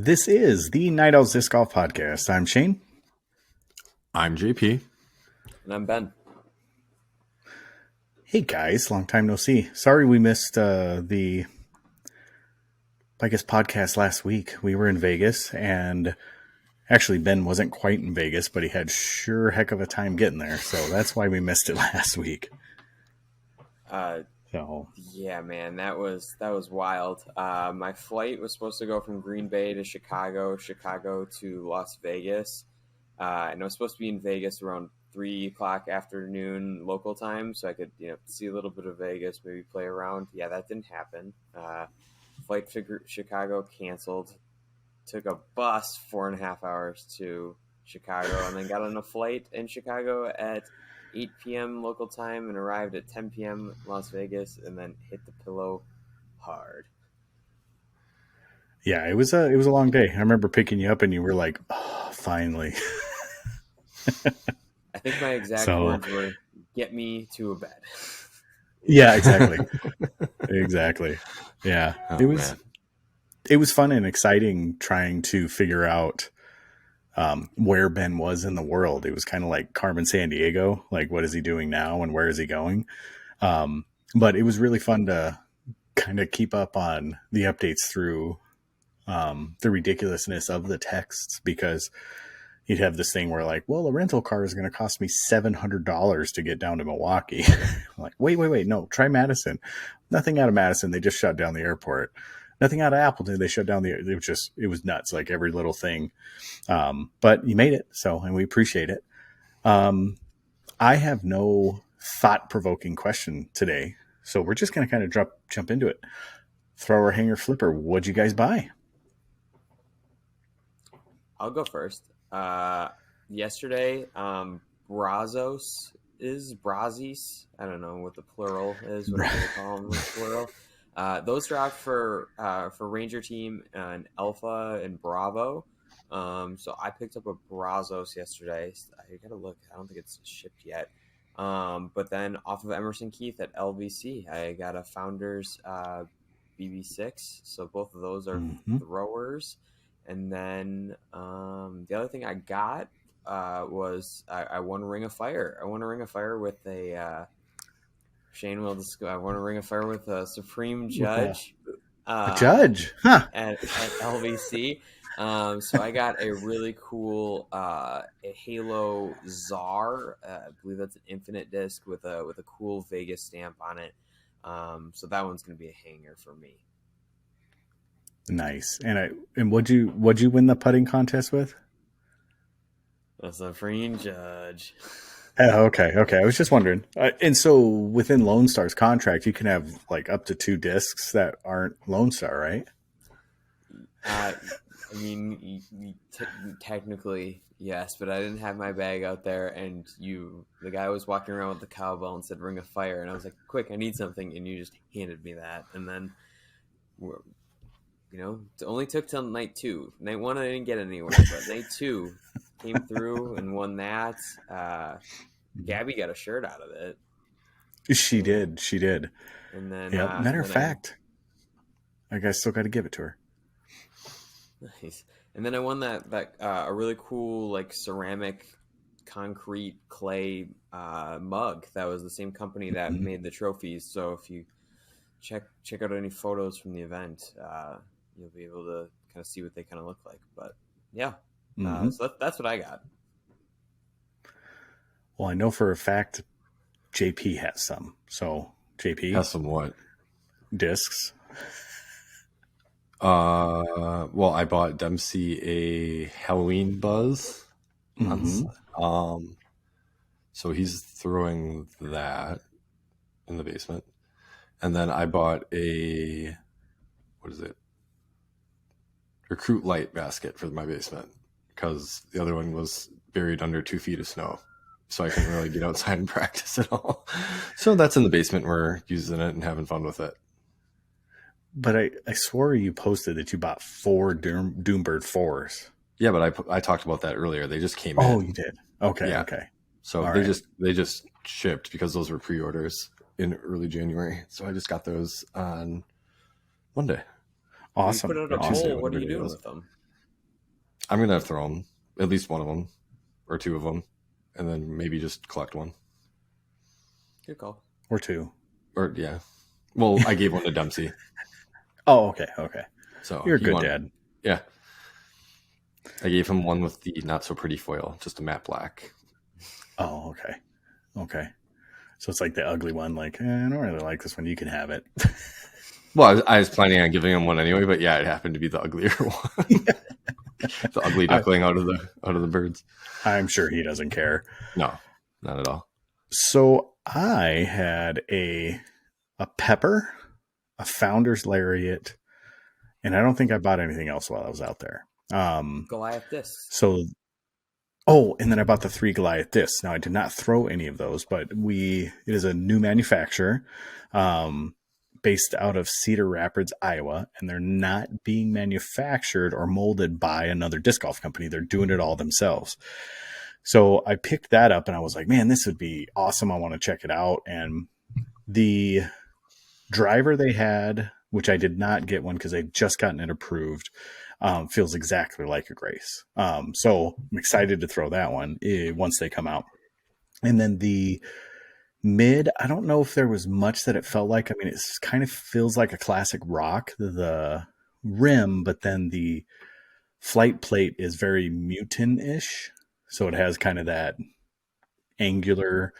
This is the Night Owls Disc Golf Podcast. I'm Shane. I'm JP. And I'm Ben. Hey guys, long time no see. Sorry we missed the podcast last week. We were in Vegas, and actually Ben wasn't quite in Vegas, but he had sure heck of a time getting there. So that's why we missed it last week. Yeah, man, that was wild. My flight was supposed to go from Green Bay to Chicago to Las Vegas, and I was supposed to be in Vegas around 3:00 afternoon local time, so I could see a little bit of Vegas, maybe play around. Yeah, that didn't happen. Flight to Chicago canceled. Took a bus 4.5 hours to Chicago, and then got on a flight in Chicago at 8 p.m. local time and arrived at 10 p.m. Las Vegas, and then hit the pillow hard. Yeah, it was a long day. I remember picking you up, and you were like, "Oh, finally." I think my exact words were, "Get me to a bed." Yeah, exactly. Exactly. Yeah, Oh, it was fun and exciting trying to figure out where Ben was in the world. It was kind of like Carmen Sandiego, like what is he doing now and where is he going? But it was really fun to kind of keep up on the updates through the ridiculousness of the texts, because you'd have this thing where like, well, a rental car is going to cost me $700 to get down to Milwaukee. Like, wait, no, try Madison. Nothing out of Madison. They just shut down the airport. Nothing out of Appleton. They shut down it was nuts, like every little thing. But you made it. And we appreciate it. I have no thought-provoking question today. So we're just going to kind of jump into it. Thrower, hanger, flipper. What'd you guys buy? I'll go first. Yesterday, Brazos, I don't know what the plural is, what do they call them, the plural. Those dropped for Ranger Team and Alpha and Bravo. So I picked up a Brazos yesterday. I gotta look. I don't think it's shipped yet. But then off of Emerson Keith at LVC, I got a Founders BB6. So both of those are throwers. And then the other thing I got was I won a Ring of Fire. I won a Ring of Fire with a Shane will discuss. I won a Ring of Fire with a Supreme Judge. A judge, huh? At LVC. So I got a really cool a Halo Czar. I believe that's an infinite disc with a cool Vegas stamp on it. So that one's going to be a hanger for me. Nice. And what'd you win the putting contest with? The Supreme Judge. Oh, okay. I was just wondering. And so within Lone Star's contract, you can have like up to 2 discs that aren't Lone Star, right? I mean, technically, yes, but I didn't have my bag out there, and the guy was walking around with the cowbell and said Ring of Fire, and I was like, quick, I need something, and you just handed me that, and then it only took till night 2. Night 1, I didn't get anywhere, but night 2 came through and won that. Gabby got a shirt out of it. She did. And then, matter of fact, I guess still got to give it to her. Nice. And then I won that a really cool like ceramic, concrete, clay mug. That was the same company that made the trophies. So if you check out any photos from the event, you'll be able to kind of see what they kind of look like. But yeah, so that's what I got. Well, I know for a fact JP has some. So JP has some what? Discs. Well, I bought Dempsey a Halloween Buzz. So he's throwing that in the basement. And then I bought a Recruit Light basket for my basement, because the other one was buried under 2 feet of snow. So I couldn't really get outside and practice at all. So that's in the basement. We're using it and having fun with it. But I swore you posted that you bought 4 Doombird 4s. Yeah, but I talked about that earlier. They just came in. Oh, you did? Okay, yeah. Okay. So they just shipped, because those were pre-orders in early January. So I just got those on Monday. Awesome. You put out a poll. What are you doing with them? I'm gonna throw them, at least one of them or two of them, and then maybe just collect one. Good call. Or two. Or yeah, well, I gave one to Dempsey, Oh, okay. Okay. so You're a he good wanted. dad. Yeah, I gave him one with the not so pretty foil, just a matte black. Oh, okay. Okay. So it's like the ugly one, like, I don't really like this one. You can have it. Well, I was planning on giving him one anyway, but yeah, it happened to be the uglier one, the ugly duckling out of the birds. I'm sure he doesn't care. No, not at all. So I had a pepper, a founder's lariat, and I don't think I bought anything else while I was out there. Goliath disc. So, oh, and then I bought the 3 Goliath discs. Now I did not throw any of those, but it is a new manufacturer, based out of Cedar Rapids, Iowa, and they're not being manufactured or molded by another disc golf company. They're doing it all themselves. So I picked that up and I was like, man, this would be awesome. I want to check it out. And the driver they had, which I did not get one because they'd just gotten it approved, feels exactly like a Grace. So I'm excited to throw that one once they come out. And then the mid, I don't know if there was much that it felt like. I mean, it kind of feels like a classic rock, the rim, but then the flight plate is very mutant-ish. So it has kind of that angular,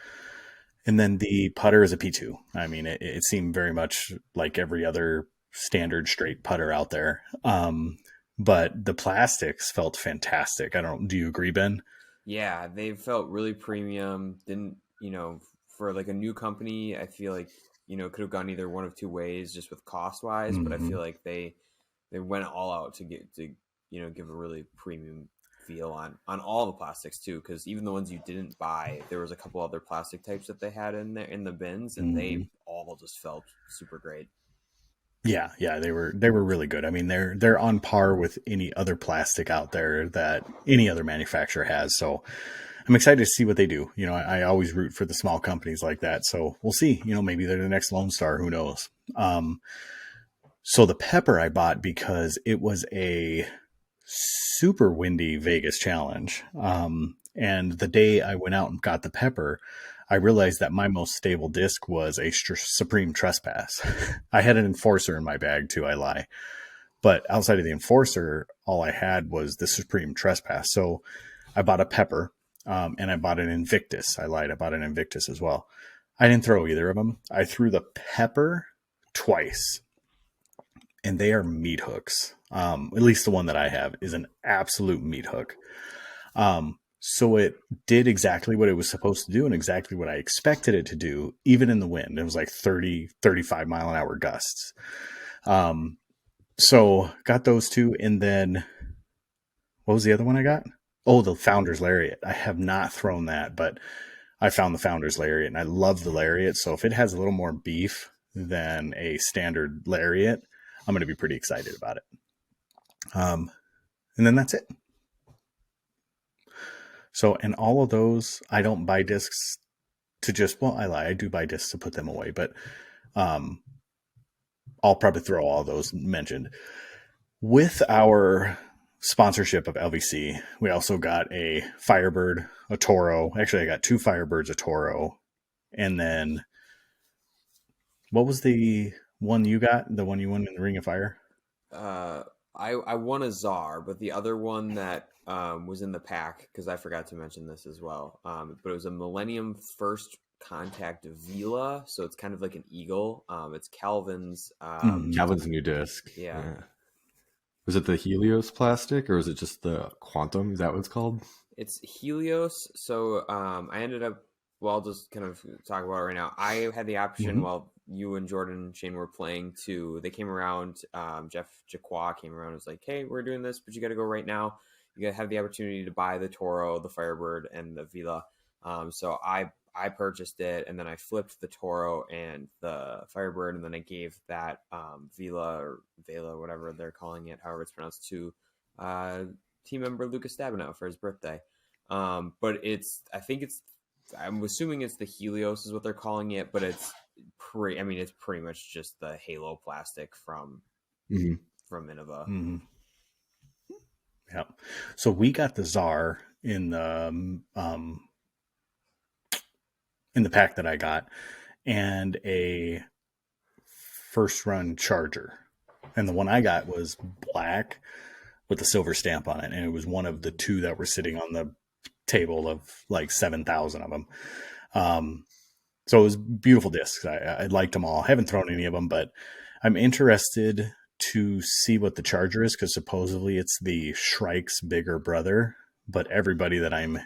and then the putter is a P2. I mean, it seemed very much like every other standard straight putter out there. But the plastics felt fantastic. Do you agree, Ben? Yeah, they felt really premium. Didn't, for like a new company, I feel like, could have gone either one of two ways just with cost wise, but I feel like they went all out to give a really premium feel on all the plastics too, because even the ones you didn't buy, there was a couple other plastic types that they had in there in the bins, and they all just felt super great. Yeah, they were really good. I mean, they're on par with any other plastic out there that any other manufacturer has. So I'm excited to see what they do. I always root for the small companies like that. So we'll see. Maybe they're the next Lone Star. Who knows? So the pepper I bought because it was a super windy Vegas challenge. And the day I went out and got the pepper, I realized that my most stable disc was a Supreme Trespass. I had an Enforcer in my bag too, I lie. But outside of the Enforcer, all I had was the Supreme Trespass. So I bought a pepper, and I bought an Invictus. I lied, I bought an Invictus as well. I didn't throw either of them. I threw the pepper twice, and they are meat hooks. At least the one that I have is an absolute meat hook. So it did exactly what it was supposed to do and exactly what I expected it to do, even in the wind. It was like 30, 35 mile an hour gusts. So got those two. And then what was the other one I got? Oh, the Founder's Lariat. I have not thrown that, but I found the Founder's Lariat and I love the Lariat. So if it has a little more beef than a standard Lariat, I'm going to be pretty excited about it. And then that's it. So, and all of those, I don't buy discs to just, well, I lie, I do buy discs to put them away, but I'll probably throw all those mentioned. With our sponsorship of LVC, we also got a Firebird, a Toro. Actually, I got 2 Firebirds, a Toro. And then what was the one you got? The one you won in the Ring of Fire? I won a Czar, but the other one that was in the pack, because I forgot to mention this as well, but it was a Millennium First Contact Vila, so it's kind of like an eagle. It's Calvin's. Calvin's new disc. Yeah. Was it the Helios plastic or is it just the Quantum? Is that what it's called? It's Helios. So I ended up, well, I'll just kind of talk about it right now. I had the option while you and Jordan Shane were playing they came around, Jeff Jacqua came around and was like, hey, we're doing this, but you got to go right now. You got to have the opportunity to buy the Toro, the Firebird, and the Vila. So I purchased it, and then I flipped the Toro and the Firebird, and then I gave that Vila or Vela, whatever they're calling it, however it's pronounced, to team member Lucas Stabenow for his birthday. But I'm assuming it's the Helios is what they're calling it, but it's pretty much just the Halo plastic from Innova. Yeah. So we got the Czar in the pack that I got, and a first run Charger. And the one I got was black with a silver stamp on it. And it was one of the two that were sitting on the table of like 7,000 of them. So it was beautiful discs. I liked them all. I haven't thrown any of them, but I'm interested to see what the Charger is, because supposedly it's the Shrike's bigger brother. But everybody that I'm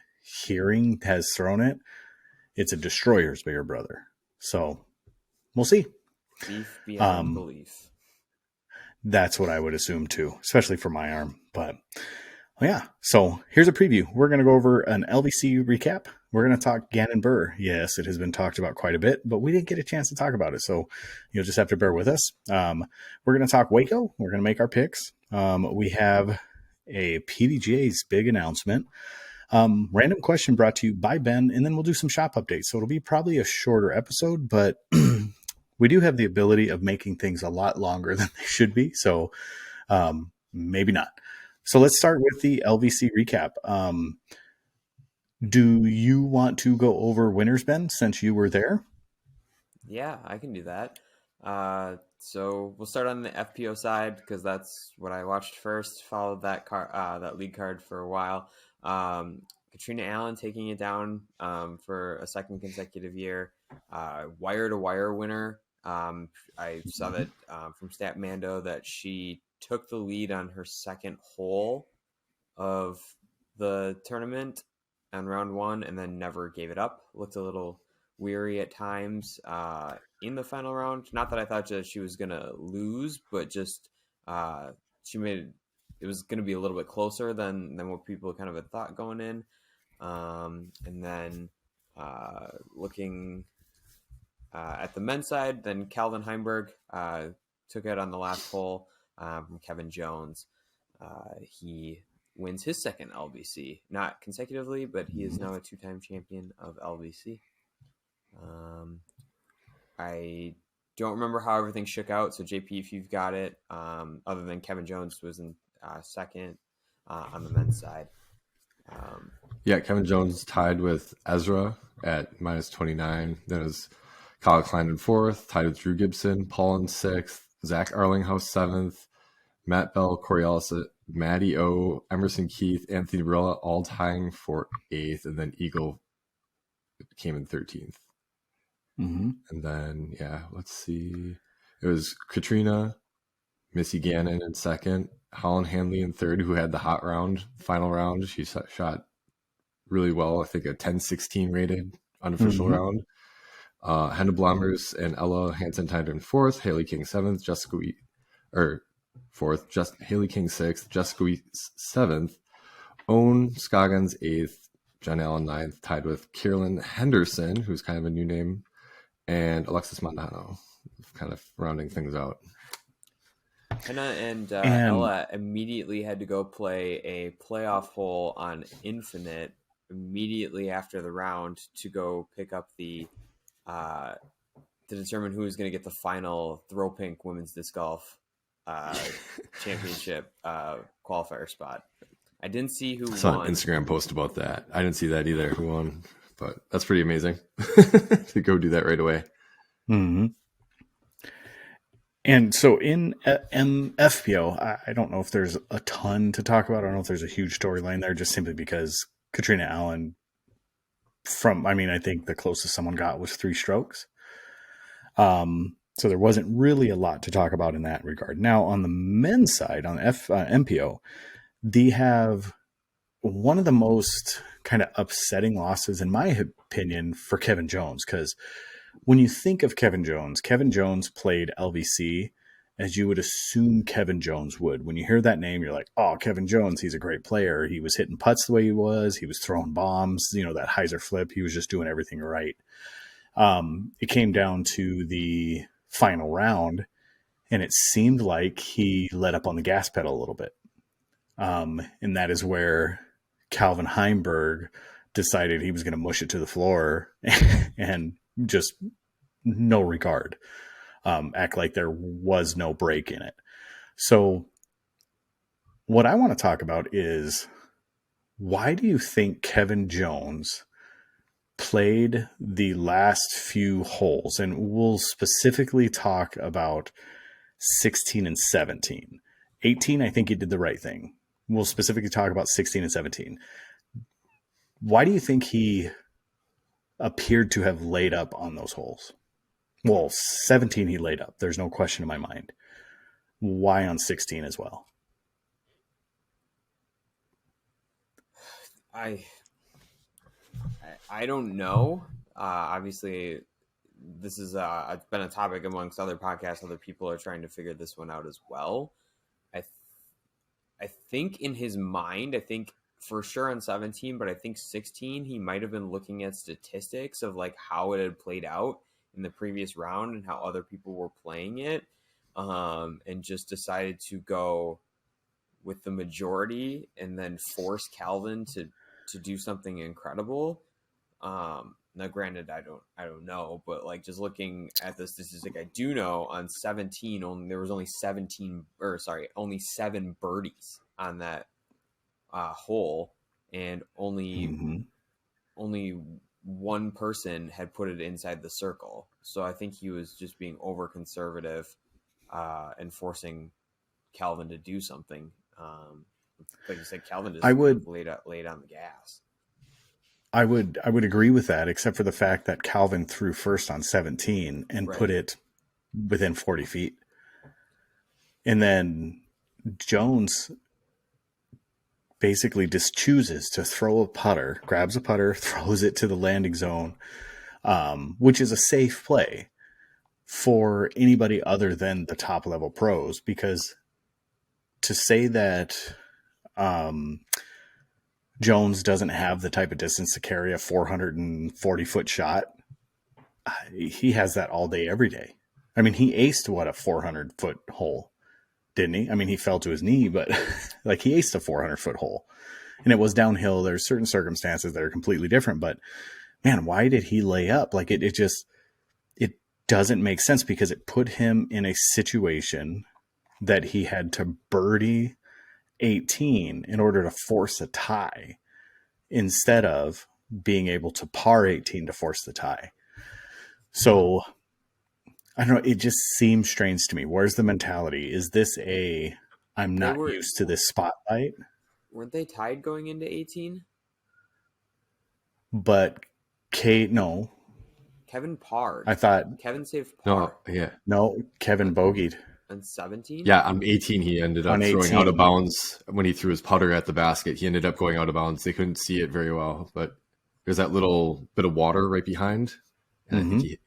hearing has thrown it. It's a Destroyer's bigger brother. So we'll see. Beef beyond belief. That's what I would assume too, especially for my arm. But yeah, so here's a preview. We're going to go over an LBC recap. We're going to talk Gannon Buhr. Yes, it has been talked about quite a bit, but we didn't get a chance to talk about it. So you'll just have to bear with us. We're going to talk WACO. We're going to make our picks. We have a PDGA's big announcement. Random question brought to you by Ben, and then we'll do some shop updates. So it'll be probably a shorter episode, but we do have the ability of making things a lot longer than they should be. So maybe not. So let's start with the LVC recap. Do you want to go over winners, Ben, since you were there? Yeah, I can do that. So we'll start on the FPO side, because that's what I watched first. Followed that that league card for a while. Katrina Allen taking it down for a second consecutive year. Wire to wire winner. I saw that from Statmando that she took the lead on her second hole of the tournament on round one, and then never gave it up. Looked a little weary at times in the final round. Not that I thought that she was going to lose, but just she made it was going to be a little bit closer than what people kind of had thought going in. And then looking at the men's side, then Calvin Heimberg took it on the last hole from Kevin Jones. He wins his second LBC, not consecutively, but he is now a two-time champion of LBC. I don't remember how everything shook out. So JP, if you've got it, other than Kevin Jones was in second on the men's side. Yeah, Kevin Jones tied with Ezra at -29. Then it was Kyle Klein in fourth, tied with Drew Gibson, Paul in sixth, Zach Arlinghouse seventh, Matt Bell, Corey Ellis, Matty O, Emerson Keith, Anthony Barella, all tying for eighth, and then Eagle came in 13th. Mm-hmm. And then, let's see. It was Katrina, Missy Gannon in second, Holland Hanley in third, who had the hot round, final round. She shot really well. I think a 10-16 rated unofficial round. Henna Blomers and Ella Hansen tied in fourth, Haley King seventh, Haley King sixth, Jessica Wheat seventh, Owen Scoggins eighth, Jen Allen ninth, tied with Carolyn Henderson, who's kind of a new name, and Alexis Montano, kind of rounding things out. Henna and Ella immediately had to go play a playoff hole on Infinite immediately after the round to go pick up the to determine who was going to get the final Throw Pink Women's Disc Golf Championship qualifier spot. I didn't see who won. I saw an Instagram post about that. I didn't see that either, who won, but that's pretty amazing to go do that right away. Mm-hmm. And so in FPO, I don't know if there's a ton to talk about. I don't know if there's a huge storyline there, just simply because Katrina Allen, I think the closest someone got was 3 strokes. So there wasn't really a lot to talk about in that regard. Now, on the men's side, on MPO, they have one of the most kind of upsetting losses, in my opinion, for Kevin Jones, because when you think of Kevin Jones played LVC as you would assume Kevin Jones would. When you hear that name, you're like, oh, Kevin Jones, he's a great player. He was hitting putts the way he was throwing bombs, that hyzer flip. He was just doing everything right. It came down to the final round, and it seemed like he let up on the gas pedal a little bit. And that is where Calvin Heimberg decided he was going to mush it to the floor and just no regard, act like there was no break in it. So what I want to talk about is, why do you think Kevin Jones played the last few holes? And we'll specifically talk about 16 and 17. 18, I think he did the right thing. We'll specifically talk about 16 and 17. Why do you think he appeared to have laid up on those holes? Well, 17 he laid up. There's no question in my mind. Why on 16 as well? I don't know. Obviously, this is it's been a topic amongst other podcasts. Other people are trying to figure this one out as well. I think in his mind, I think for sure on 17, but I think 16, he might have been looking at statistics of like how it had played out in the previous round and how other people were playing it, and just decided to go with the majority and then force Calvin to do something incredible. Now, granted, I don't know, but like just looking at the statistic, I do know on 17, there was only 7 birdies on that hole, and only one person had put it inside the circle. So I think he was just being over conservative and forcing Calvin to do something. Like you said, Calvin just laid on the gas. I would agree with that, except for the fact that Calvin threw first on 17 and put it within 40 feet. And then Jones basically just chooses to throw a putter, grabs a putter, throws it to the landing zone, which is a safe play for anybody other than the top level pros, because to say that Jones doesn't have the type of distance to carry a 440-foot shot, he has that all day, every day. I mean, he aced, a 400-foot hole, didn't he? I mean, he fell to his knee, but like he aced a 400-foot hole. And it was downhill. There's certain circumstances that are completely different. But, man, why did he lay up? Like, it doesn't make sense, because it put him in a situation that he had to birdie 18 in order to force a tie, instead of being able to par 18 to force the tie. So I don't know. It just seems strange to me. Where's the mentality? Is this I'm not used to this spotlight? Weren't they tied going into 18? But no. Kevin parred. I thought Kevin saved par. No, Kevin bogeyed. On 17? Yeah, on 18, he ended up throwing out of bounds when he threw his putter at the basket. He ended up going out of bounds. They couldn't see it very well, but there's that little bit of water right behind, and I think he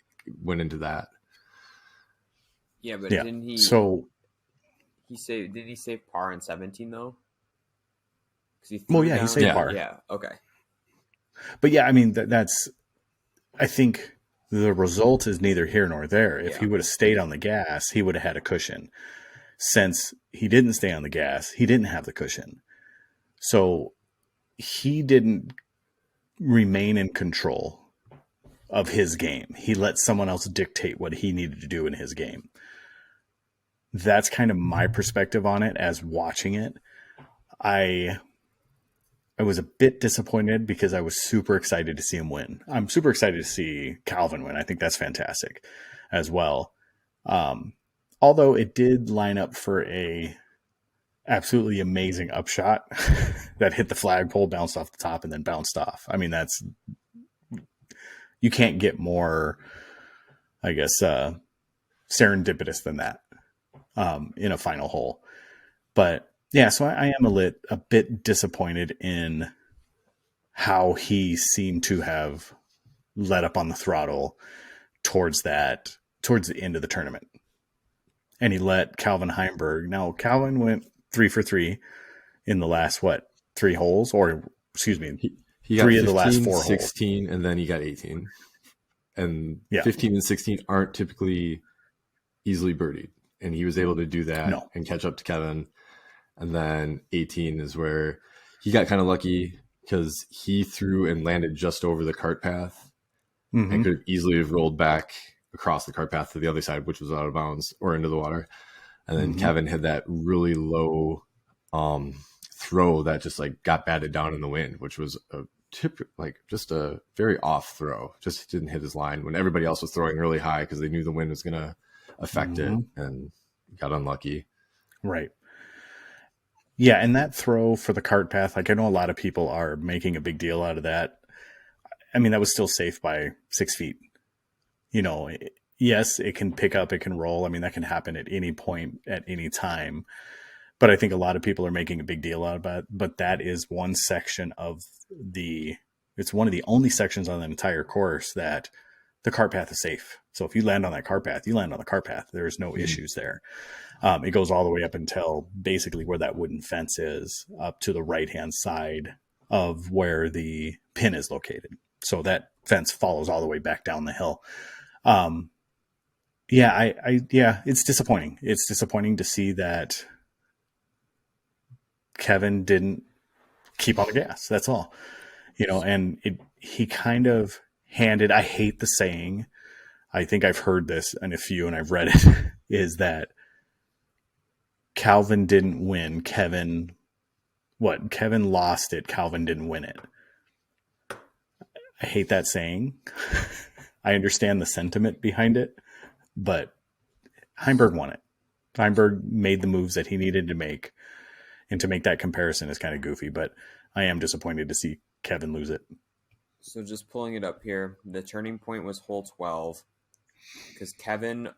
went into that. Yeah, but didn't he? So did he save par on 17 though? He saved par. Yeah, okay. But yeah, I mean that's. I think the result is neither here nor there. If he would have stayed on the gas, he would have had a cushion. Since he didn't stay on the gas, he didn't have the cushion. So he didn't remain in control of his game. He let someone else dictate what he needed to do in his game. That's kind of my perspective on it as watching it. I was a bit disappointed because I was super excited to see him win. I'm super excited to see Calvin win. I think that's fantastic as well. Although it did line up for a absolutely amazing upshot that hit the flagpole, bounced off the top, and then bounced off. I mean, you can't get more, I guess, serendipitous than that in a final hole. But yeah, so I am a bit disappointed in how he seemed to have let up on the throttle towards the end of the tournament. And he let Calvin Heimberg. Now, Calvin went 3 for 3 in the last, 3 holes? Or, excuse me, he got 3 15, of the last 4 16, holes. And then he got 18. And 15 and 16 aren't typically easily birdied. And he was able to do that and catch up to Kevin. And then 18 is where he got kind of lucky because he threw and landed just over the cart path and could easily have rolled back across the cart path to the other side, which was out of bounds or into the water. And then Kevin had that really low throw that just like got batted down in the wind, which was a just a very off throw. Just didn't hit his line when everybody else was throwing really high because they knew the wind was going to affect it, and got unlucky. Right. Yeah, and that throw for the cart path, like I know a lot of people are making a big deal out of that. I mean, that was still safe by 6 feet. Yes, it can pick up, it can roll. I mean, that can happen at any point, at any time. But I think a lot of people are making a big deal out of it. But that is one section it's one of the only sections on the entire course that the cart path is safe. So if you land on that cart path, you land on the cart path. There's no issues there. It goes all the way up until basically where that wooden fence is, up to the right-hand side of where the pin is located. So that fence follows all the way back down the hill. It's disappointing. It's disappointing to see that Kevin didn't keep on the gas. That's all, and he kind of I hate the saying, I think I've heard this in a few and I've read it, is that Calvin didn't win. Kevin lost it. Calvin didn't win it. I hate that saying. I understand the sentiment behind it, but Heimberg won it. Heimberg made the moves that he needed to make, and to make that comparison is kind of goofy, but I am disappointed to see Kevin lose it. So just pulling it up here, the turning point was hole 12, because Kevin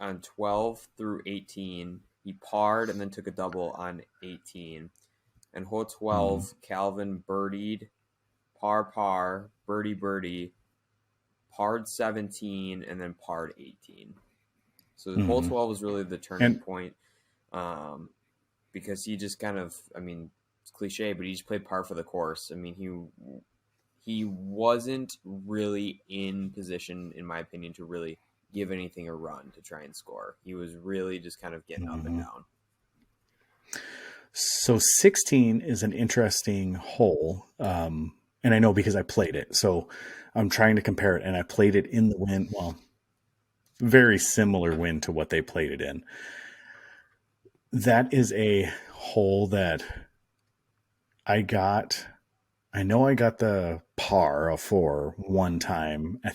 on 12 through 18, he parred and then took a double on 18. And hole 12, Calvin birdied, par, birdie, parred 17, and then parred 18. So hole 12 was really the turning point, because he just kind of, I mean, it's cliche, but he just played par for the course. I mean, he wasn't really in position, in my opinion, to really give anything a run to try and score. He was really just kind of getting up and down. So 16 is an interesting hole. And I know because I played it. So I'm trying to compare it, and I played it in the wind. Well, very similar wind to what they played it in. That is a hole that I know I got the par of 4 one time. I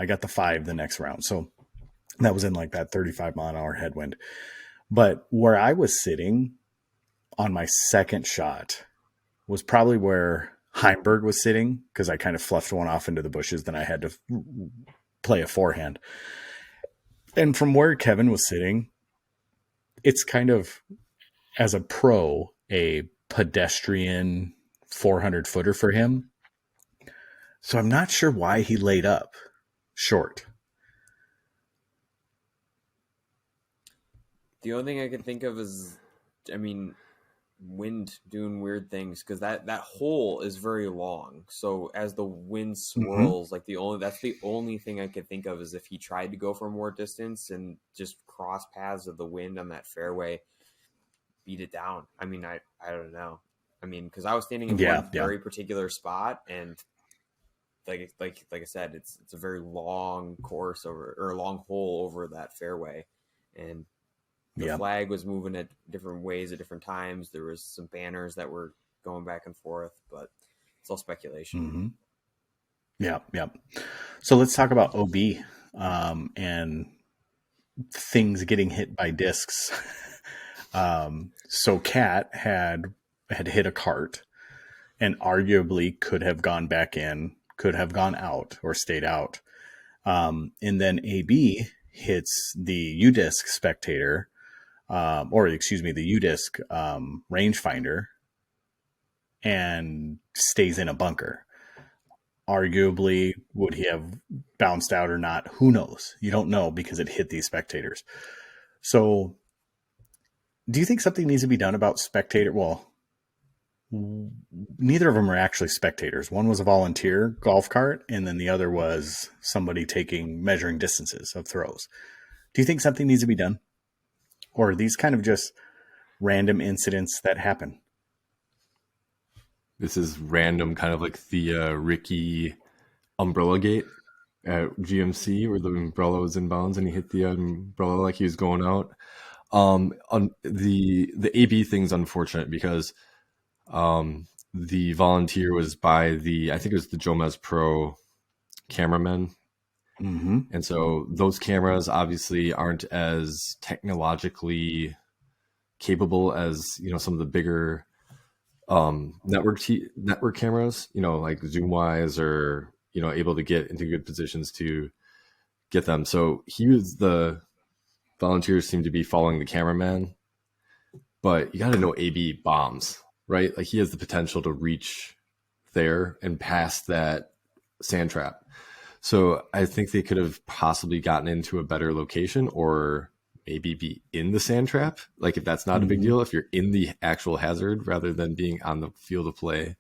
got the 5 the next round. So that was in like that 35 mile an hour headwind. But where I was sitting on my second shot was probably where Heimberg was sitting, because I kind of fluffed one off into the bushes. Then I had to play a forehand. And from where Kevin was sitting, it's kind of, as a pro, a pedestrian 400 footer for him. So I'm not sure why he laid up short. The only thing I can think of is, I mean, wind doing weird things, because that hole is very long. So as the wind swirls, like that's the only thing I could think of, is if he tried to go for more distance and just cross paths of the wind on that fairway, beat it down. I mean, I don't know. I mean, because I was standing in one very particular spot, and like I said, it's a very long course or a long hole over that fairway, and the flag was moving at different ways at different times. There was some banners that were going back and forth, but it's all speculation. Yeah. So let's talk about OB and things getting hit by discs. So Cat had hit a cart and arguably could have gone back in, could have gone out or stayed out. And then AB hits the UDisc spectator, the UDisc rangefinder, and stays in a bunker. Arguably, would he have bounced out or not? Who knows? You don't know, because it hit these spectators. So do you think something needs to be done about spectator? Well, neither of them are actually spectators. One was a volunteer golf cart, and then the other was somebody measuring distances of throws. Do you think something needs to be done? Or are these kind of just random incidents that happen? This is random, kind of like the Ricky umbrella gate at GMC, where the umbrella was in bounds and he hit the umbrella like he was going out. On the AB thing's unfortunate because the volunteer was by I think it was the Jomez Pro cameramen. Mm-hmm. And so those cameras obviously aren't as technologically capable as, some of the bigger network cameras, like zoom wise, or, able to get into good positions to get them. So the volunteers seem to be following the cameraman, but you got to know AB bombs, right? Like he has the potential to reach there and past that sand trap. So I think they could have possibly gotten into a better location, or maybe be in the sand trap. Like if that's not a big Mm-hmm. deal, if you're in the actual hazard rather than being on the field of play.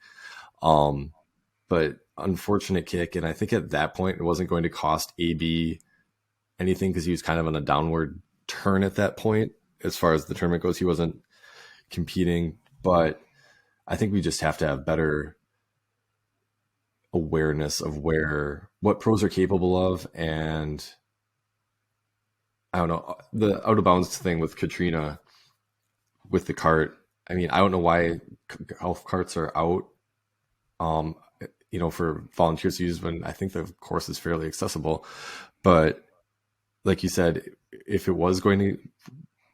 But unfortunate kick. And I think at that point it wasn't going to cost AB anything because he was kind of on a downward turn at that point. As far as the tournament goes, he wasn't competing, but I think we just have to have better awareness of what pros are capable of. And I don't know, the out of bounds thing with Katrina with the cart. I mean, I don't know why golf carts are out, for volunteers to use when I think the course is fairly accessible. But like you said, if it was going to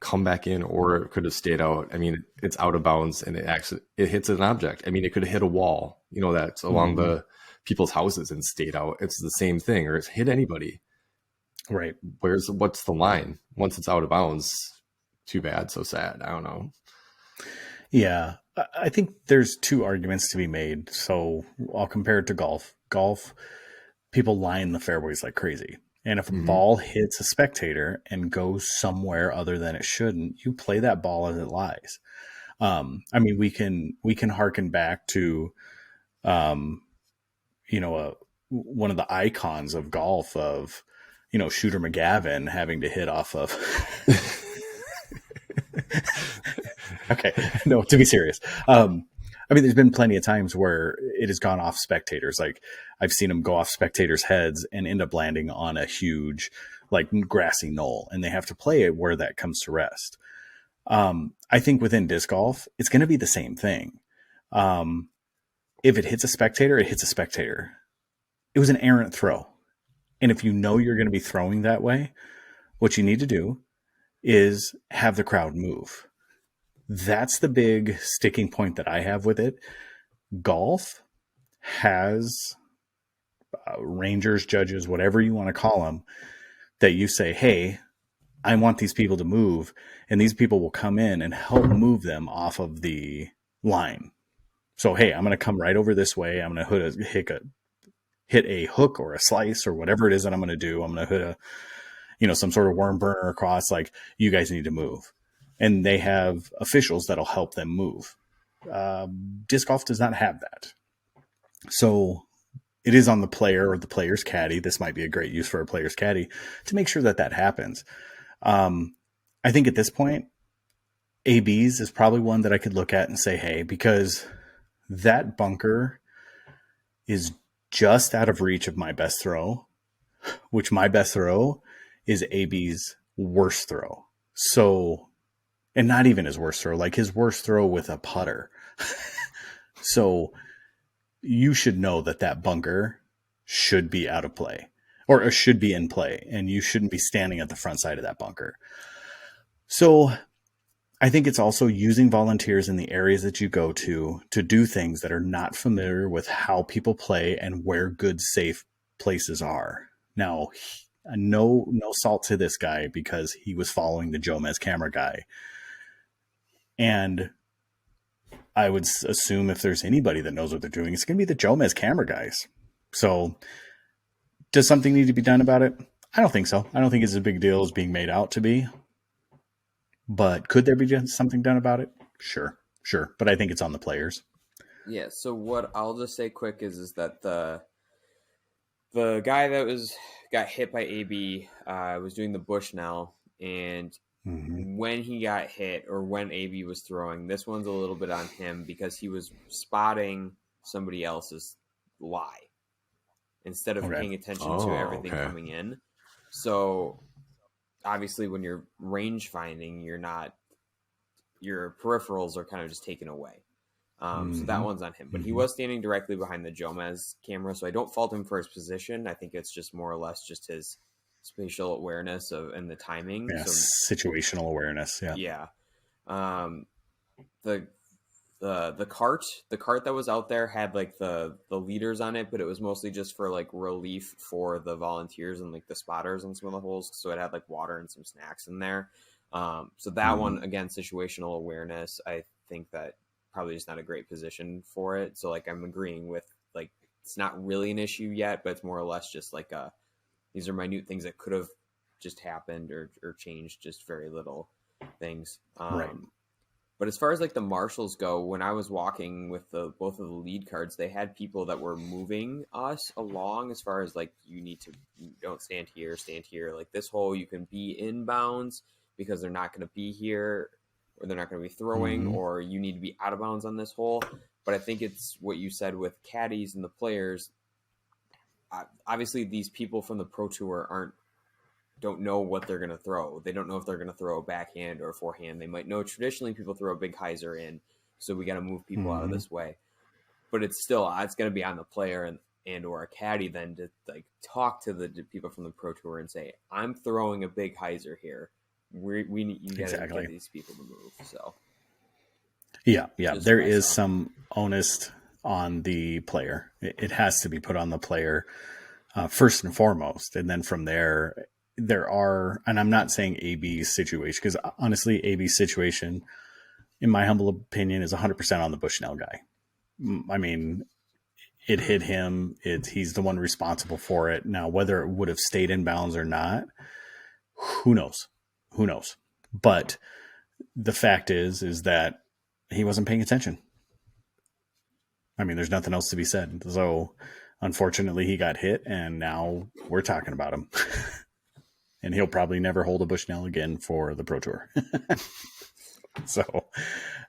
come back in, or it could have stayed out. I mean, it's out of bounds and it hits an object. I mean, it could have hit a wall, that's along Mm-hmm. the people's houses and stayed out. It's the same thing, or it's hit anybody. Right. What's the line? Once it's out of bounds, too bad, so sad. I don't know. Yeah. I think there's two arguments to be made. So I'll compare it to golf. Golf, people line the fairways like crazy. And if a Mm-hmm. ball hits a spectator and goes somewhere other than it shouldn't, you play that ball as it lies. I mean, we can harken back to, um, one of the icons of golf of, Shooter McGavin having to hit off of. Okay, no, to be serious. I mean, there's been plenty of times where it has gone off spectators. Like I've seen them go off spectators' heads and end up landing on a huge, like grassy knoll, and they have to play it where that comes to rest. I think within disc golf, it's going to be the same thing. If it hits a spectator, it hits a spectator. It was an errant throw. And if you know you're going to be throwing that way, what you need to do is have the crowd move. That's the big sticking point that I have with it. Golf has rangers, judges, whatever you want to call them, that you say, hey, I want these people to move, and these people will come in and help move them off of the line. So, hey, I'm going to come right over this way. I'm going to hit a hook or a slice or whatever it is that I'm going to do. I'm going to hit some sort of worm burner across. Like, you guys need to move. And they have officials that'll help them move. Disc golf does not have that. So it is on the player or the player's caddy. This might be a great use for a player's caddy to make sure that happens. I think at this point, ABs is probably one that I could look at and say, hey, because that bunker is just out of reach of my best throw, which my best throw is AB's worst throw. So, and not even his worst throw, like his worst throw with a putter. So you should know that bunker should be out of play or should be in play, and you shouldn't be standing at the front side of that bunker. So I think it's also using volunteers in the areas that you go to do things that are not familiar with how people play and where good, safe places are. Now, no salt to this guy because he was following the Jomez camera guy. And I would assume if there's anybody that knows what they're doing, it's going to be the Jomez camera guys. So does something need to be done about it? I don't think so. I don't think it's as big a deal as being made out to be. But could there be something done about it? Sure. But I think it's on the players. Yeah. So what I'll just say quick is that the guy that got hit by AB was doing the Bushnell, and when he got hit or when AB was throwing, this one's a little bit on him because he was spotting somebody else's lie instead of paying attention to everything coming in. So obviously when you're range finding, your peripherals are kind of just taken away. So that one's on him, but he was standing directly behind the Jomez camera, so I don't fault him for his position. I think it's just more or less just his spatial awareness and the timing. Yeah, So situational awareness. Yeah. yeah. The cart that was out there had like the leaders on it, but it was mostly just for like relief for the volunteers and like the spotters on some of the holes. So it had like water and some snacks in there. So that one, again, situational awareness, I think that probably just not a great position for it. So like I'm agreeing with, like, it's not really an issue yet, but it's more or less just like these are minute things that could have just happened or changed just very little things. Right. But as far as like the marshals go, when I was walking with both of the lead cards, they had people that were moving us along as far as like, you don't stand here, like this hole, you can be inbounds because they're not going to be here, or they're not going to be throwing, or you need to be out of bounds on this hole. But I think it's what you said with caddies and the players. Obviously, these people from the Pro Tour don't know what they're going to throw. They don't know if they're going to throw a backhand or a forehand. They might know traditionally people throw a big hyzer in, so we got to move people out of this way. But it's going to be on the player and or a caddy then to like talk to the people from the Pro Tour and say, I'm throwing a big hyzer here. You got to get these people to move. So yeah, there is some onus on the player. It has to be put on the player first and foremost, and then from there are, and I'm not saying AB's situation, because honestly, AB's situation, in my humble opinion, is 100% on the Bushnell guy. I mean, it hit him. He's the one responsible for it. Now, whether it would have stayed in bounds or not, who knows? But the fact is that he wasn't paying attention. I mean, there's nothing else to be said. So unfortunately he got hit, and now we're talking about him. And he'll probably never hold a Bushnell again for the Pro Tour. So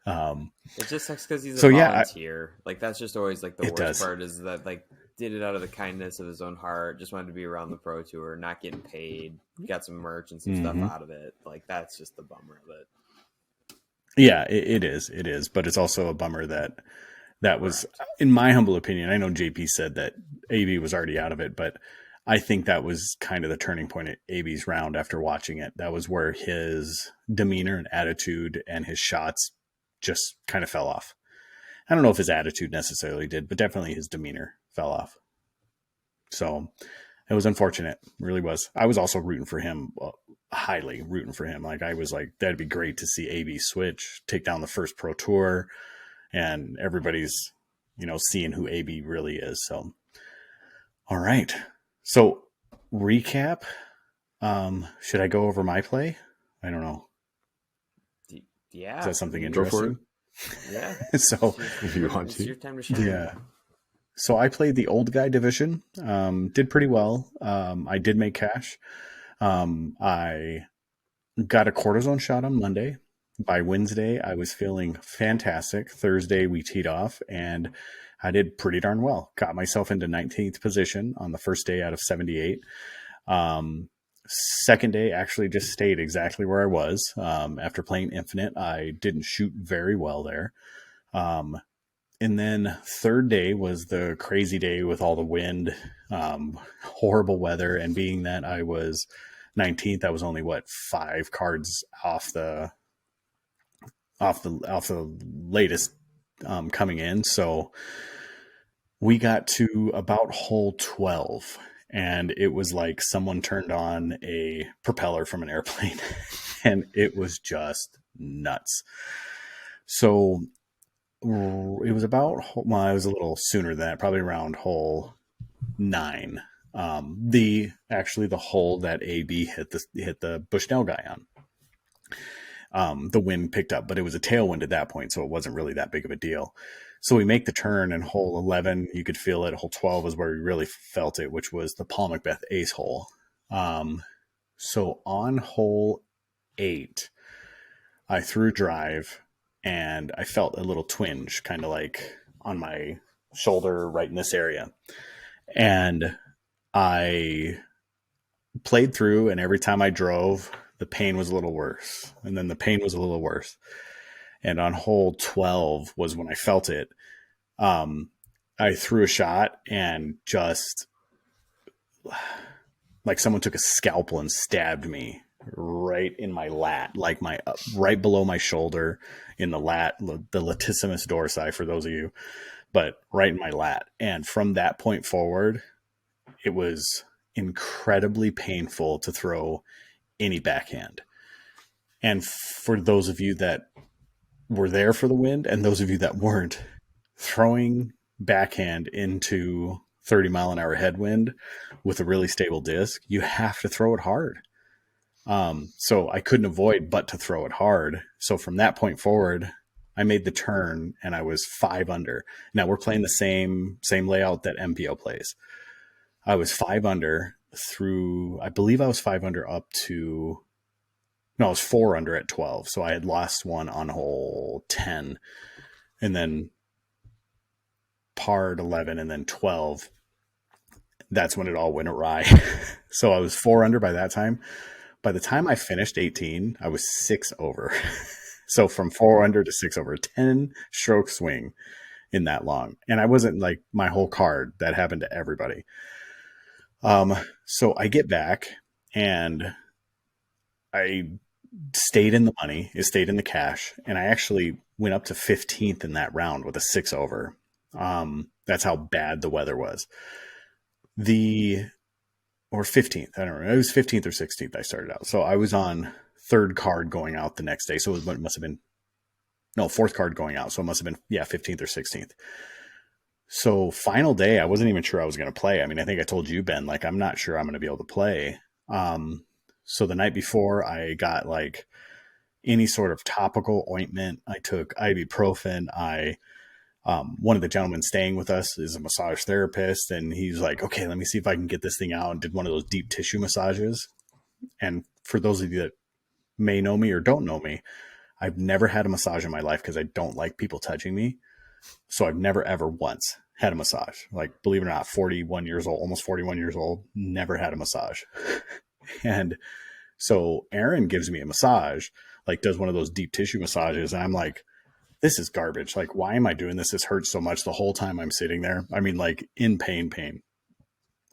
it just sucks because he's a volunteer. Like that's just always like the worst part, is that like did it out of the kindness of his own heart, just wanted to be around the Pro Tour, not getting paid, got some merch and some stuff out of it. Like that's just the bummer of it. Yeah, it is. But it's also a bummer that was, in my humble opinion, I know JP said that AB was already out of it, but I think that was kind of the turning point at AB's round after watching it. That was where his demeanor and attitude and his shots just kind of fell off. I don't know if his attitude necessarily did, but definitely his demeanor fell off. So it was unfortunate. It really was. I was also rooting for him, highly rooting for him. Like I was like, that'd be great to see AB switch, take down the first Pro Tour, and everybody's, seeing who AB really is. So, all right. So recap. Should I go over my play? I don't know. Yeah. Is that something interesting? Yeah. So if you want to. It's your time to shine. Yeah. So I played the old guy division. Did pretty well. I did make cash. I got a cortisone shot on Monday. By Wednesday, I was feeling fantastic. Thursday, we teed off, and I did pretty darn well. Got myself into 19th position on the first day out of 78. Second day, actually just stayed exactly where I was. After playing Infinite, I didn't shoot very well there. And then third day was the crazy day with all the wind, horrible weather, and being that I was 19th, I was only 5 cards off the latest coming in. So we got to about hole 12, and it was like someone turned on a propeller from an airplane, and it was just nuts. So it was about, it was a little sooner than that, probably around hole 9. The hole that AB hit the Bushnell guy on. The wind picked up, but it was a tailwind at that point, so it wasn't really that big of a deal. So we make the turn, and hole 11, you could feel it. Hole 12 was where we really felt it, which was the Paul Macbeth ace hole. So on hole 8, I threw drive, and I felt a little twinge, kind of like on my shoulder right in this area. And I played through, and every time I drove, the pain was a little worse. And then the pain was a little worse. And on hole 12 was when I felt it. I threw a shot and just like someone took a scalpel and stabbed me right in my lat, like my right below my shoulder in the lat, the latissimus dorsi for those of you, but right in my lat. And from that point forward, it was incredibly painful to throw any backhand. And for those of you that were there for the wind and those of you that weren't, throwing backhand into 30-mile-an-hour headwind with a really stable disc, you have to throw it hard. So I couldn't avoid but to throw it hard. So from that point forward, I made the turn and I was 5 under. Now we're playing the same layout that MPO plays. I was 5 under through, I believe I was 5 under up to, no, I was 4 under at 12. So I had lost one on hole 10 and then parred 11 and then 12. That's when it all went awry. So I was 4 under by that time. By the time I finished 18, I was 6 over. So from 4 under to 6 over, 10 stroke swing in that long. And I wasn't like my whole card. That happened to everybody. So I get back and I stayed in the money. It stayed in the cash. And I actually went up to 15th in that round with a 6 over. That's how bad the weather was. Or 15th. I don't remember. It was 15th or 16th I started out. So I was on 3rd card going out the next day. So it must have been, no, 4th card going out. So it must have been, 15th or 16th. So final day, I wasn't even sure I was going to play. I mean, I think I told you, Ben, like, I'm not sure I'm going to be able to play. So the night before I got like any sort of topical ointment. I took ibuprofen. One of the gentlemen staying with us is a massage therapist, and he's like, okay, let me see if I can get this thing out, and did one of those deep tissue massages. And for those of you that may know me or don't know me, I've never had a massage in my life because I don't like people touching me. So I've never, ever once had a massage. Like, believe it or not, 41 years old, almost 41 years old, never had a massage. And so Aaron gives me a massage, like does one of those deep tissue massages. And I'm like, this is garbage. Like, why am I doing this? This hurts so much the whole time I'm sitting there. I mean, like in pain.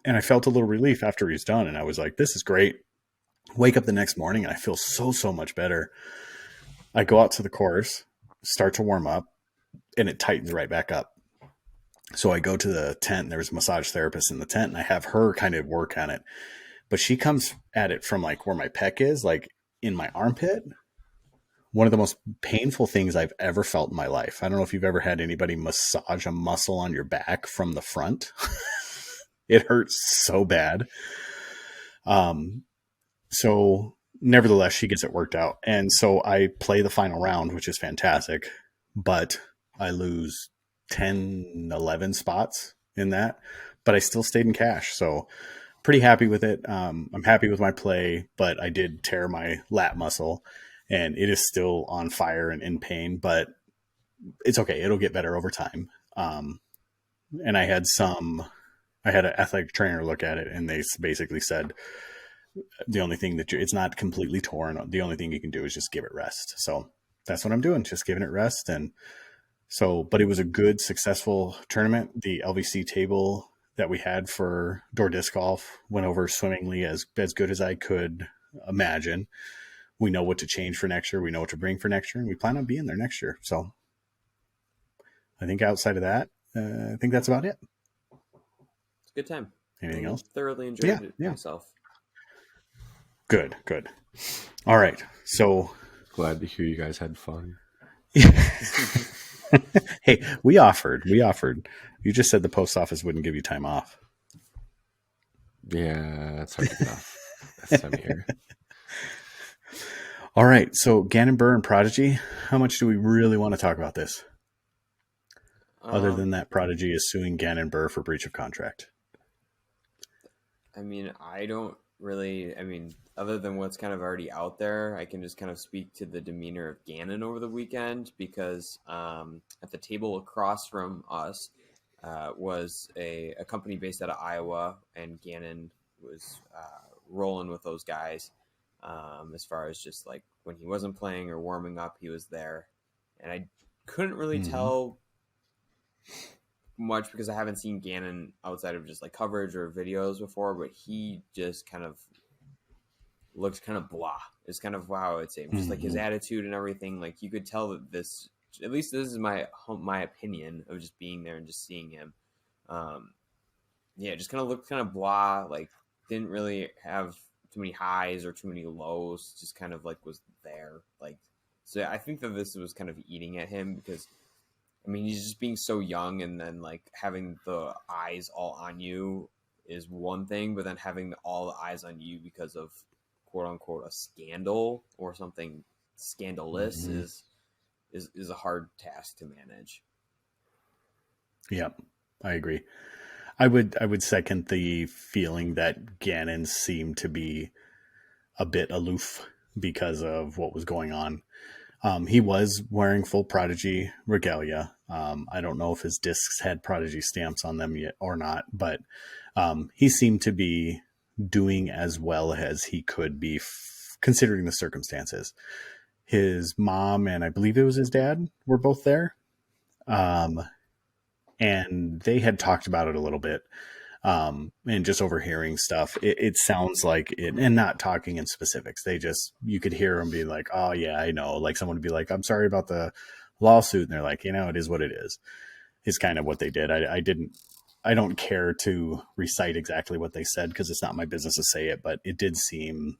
And I felt a little relief after he's done. And I was like, this is great. Wake up the next morning and I feel so much better. I go out to the course, start to warm up, and it tightens right back up. So I go to the tent. There's a massage therapist in the tent, and I have her kind of work on it. But she comes at it from like where my pec is, like in my armpit. One of the most painful things I've ever felt in my life. I don't know if you've ever had anybody massage a muscle on your back from the front. It hurts so bad. So nevertheless, she gets it worked out. And so I play the final round, which is fantastic, but I lose 10, 11 spots in that, but I still stayed in cash. So pretty happy with it. I'm happy with my play, but I did tear my lat muscle and it is still on fire and in pain, but it's okay. It'll get better over time. And I had an athletic trainer look at it, and they basically said, the only thing it's not completely torn. The only thing you can do is just give it rest. So that's what I'm doing. Just giving it rest. And so, but it was a good, successful tournament. The LVC table that we had for door disc golf went over swimmingly, as good as I could imagine. We know what to change for next year. We know what to bring for next year, and we plan on being there next year. So I think outside of that, I think that's about it. It's a good time. Anything else? Thoroughly enjoyed it myself. Good. All right. So glad to hear you guys had fun. Hey, we offered. You just said the post office wouldn't give you time off. Yeah, that's hard to get off this time of year. All right. So Gannon Buhr and Prodigy, how much do we really want to talk about this? Other than that, Prodigy is suing Gannon Buhr for breach of contract. I mean, other than what's kind of already out there, I can just kind of speak to the demeanor of Gannon over the weekend, because at the table across from us was a company based out of Iowa, and Gannon was rolling with those guys. as far as just like when he wasn't playing or warming up, he was there. And I couldn't really tell much because I haven't seen Gannon outside of just like coverage or videos before, but he just kind of looked kind of blah. It's kind of wow, I'd say just like his attitude and everything. Like you could tell that this, at least this is my opinion of just being there and just seeing him. Yeah, just kind of looked kind of blah. Like didn't really have too many highs or too many lows. Just kind of like was there. Like so, I think that this was kind of eating at him because I mean he's just being so young, and then like having the eyes all on you is one thing, but then having all the eyes on you because of quote unquote a scandal or something scandalous is a hard task to manage. Yep, I agree. I would second the feeling that Gannon seemed to be a bit aloof because of what was going on. He was wearing full Prodigy regalia. I don't know if his discs had Prodigy stamps on them yet or not, but he seemed to be doing as well as he could be considering the circumstances. His mom and I believe it was his dad were both there. And they had talked about it a little bit. And just overhearing stuff, it sounds like it, and not talking in specifics. You could hear them be like, oh yeah, I know. Like someone would be like, I'm sorry about the lawsuit. And they're like, it is what it is kind of what they did. I don't care to recite exactly what they said because it's not my business to say it, but it did seem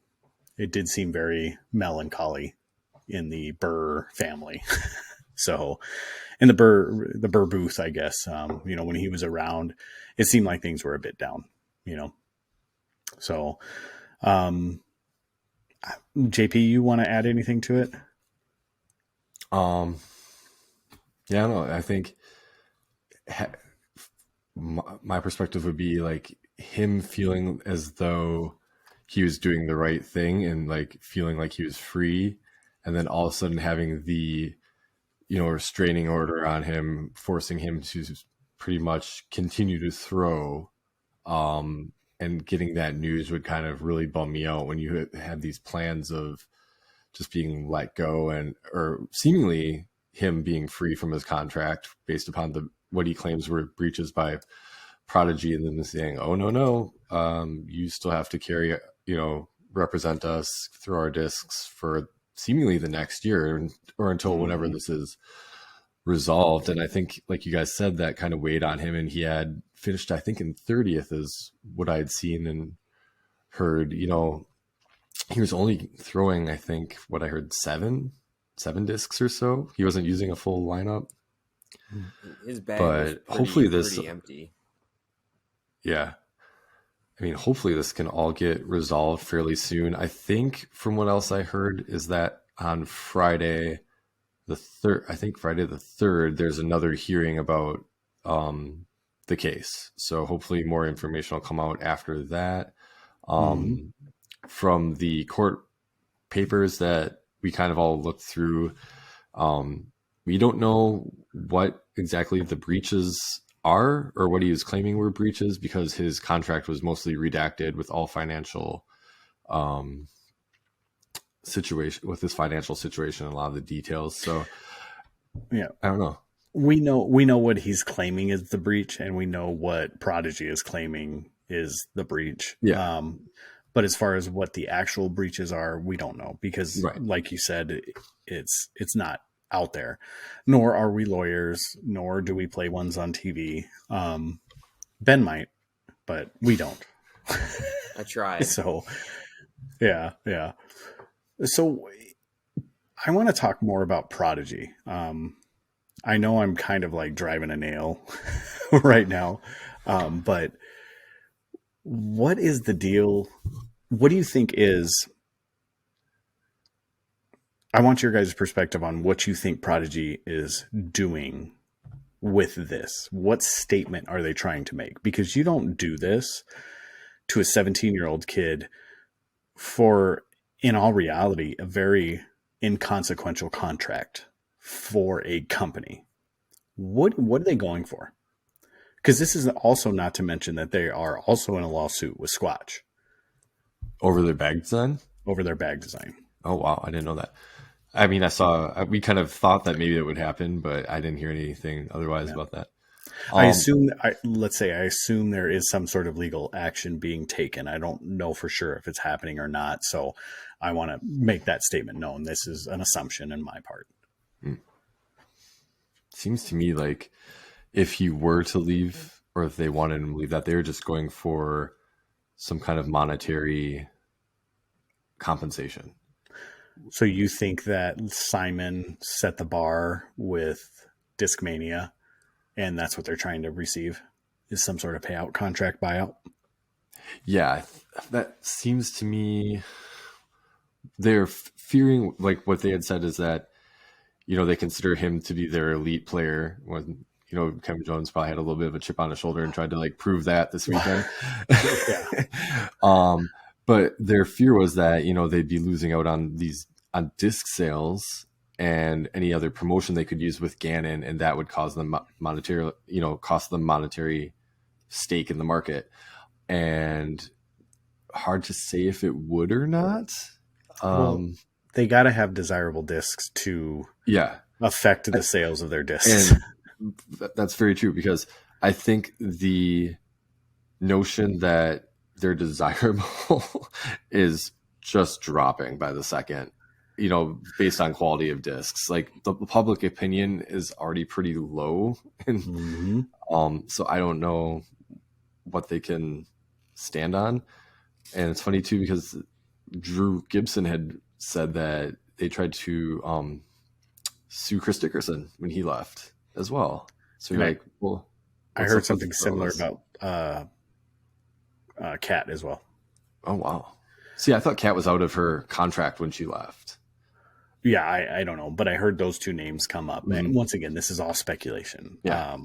very melancholy in the Buhr family. So in the Buhr booth, I guess, when he was around, it seemed like things were a bit down, so, JP, you want to add anything to it? Yeah, no, I think my perspective would be like him feeling as though he was doing the right thing and like feeling like he was free, and then all of a sudden having the restraining order on him, forcing him to pretty much continue to throw, and getting that news would kind of really bum me out when you had these plans of just being let go or seemingly him being free from his contract based upon what he claims were breaches by Prodigy, and then saying, oh no, you still have to represent us through our discs for seemingly the next year or until whenever this is resolved. And I think, like you guys said, that kind of weighed on him, and he had finished, I think, in 30th is what I had seen and heard. He was only throwing, I think, what I heard, seven discs or so. He wasn't using a full lineup. His bag was hopefully pretty empty. Yeah. I mean, hopefully this can all get resolved fairly soon. I think from what else I heard is that on Friday the 3rd, there's another hearing about the case. So hopefully more information will come out after that. From the court papers that we kind of all looked through, we don't know what exactly the breaches are or what he was claiming were breaches, because his contract was mostly redacted with all financial situation, with his financial situation and a lot of the details. So yeah, I don't know. We know what he's claiming is the breach, and we know what Prodigy is claiming is the breach. Yeah. But as far as what the actual breaches are, we don't know because, like you said, it's not out there. Nor are we lawyers, nor do we play ones on TV. Ben might, but we don't. I tried. So, yeah. So I want to talk more about Prodigy. I know I'm kind of like driving a nail right now, but what is the deal? What do you think is... I want your guys' perspective on what you think Prodigy is doing with this. What statement are they trying to make? Because you don't do this to a 17-year-old kid for, in all reality, a very inconsequential contract for a company. What are they going for? Because this is also not to mention that they are also in a lawsuit with Squatch. Over their bag design? over their bag design. Oh, wow. I didn't know that. I mean, we kind of thought that maybe it would happen, but I didn't hear anything otherwise Yeah. about that. I assume, let's say, I assume there is some sort of legal action being taken. I don't know for sure if it's happening or not. So I want to make that statement known. This is an assumption in my part. Seems to me like if he were to leave, or if they wanted him to leave, that they were just going for some kind of monetary compensation. So you think that Simon set the bar with Discmania, and that's what they're trying to receive, is some sort of payout, contract buyout? Yeah, that seems to me they're fearing, like what they had said is that, they consider him to be their elite player when, Kevin Jones probably had a little bit of a chip on his shoulder and tried to like prove that this weekend. But their fear was that, they'd be losing out on disc sales and any other promotion they could use with Gannon, and that would cause them cost them monetary stake in the market. And hard to say if it would or not. Well, they got to have desirable discs to affect the sales of their discs. And that's very true, because I think the notion that they're desirable is just dropping by the second, based on quality of discs. Like the public opinion is already pretty low. And so I don't know what they can stand on. And it's funny too, because Drew Gibson had said that they tried to sue Chris Dickerson when he left as well. So you're I heard something similar about Kat as well. Oh, wow. See, I thought Kat was out of her contract when she left. Yeah, I don't know, but I heard those two names come up. And once again, this is all speculation. Yeah.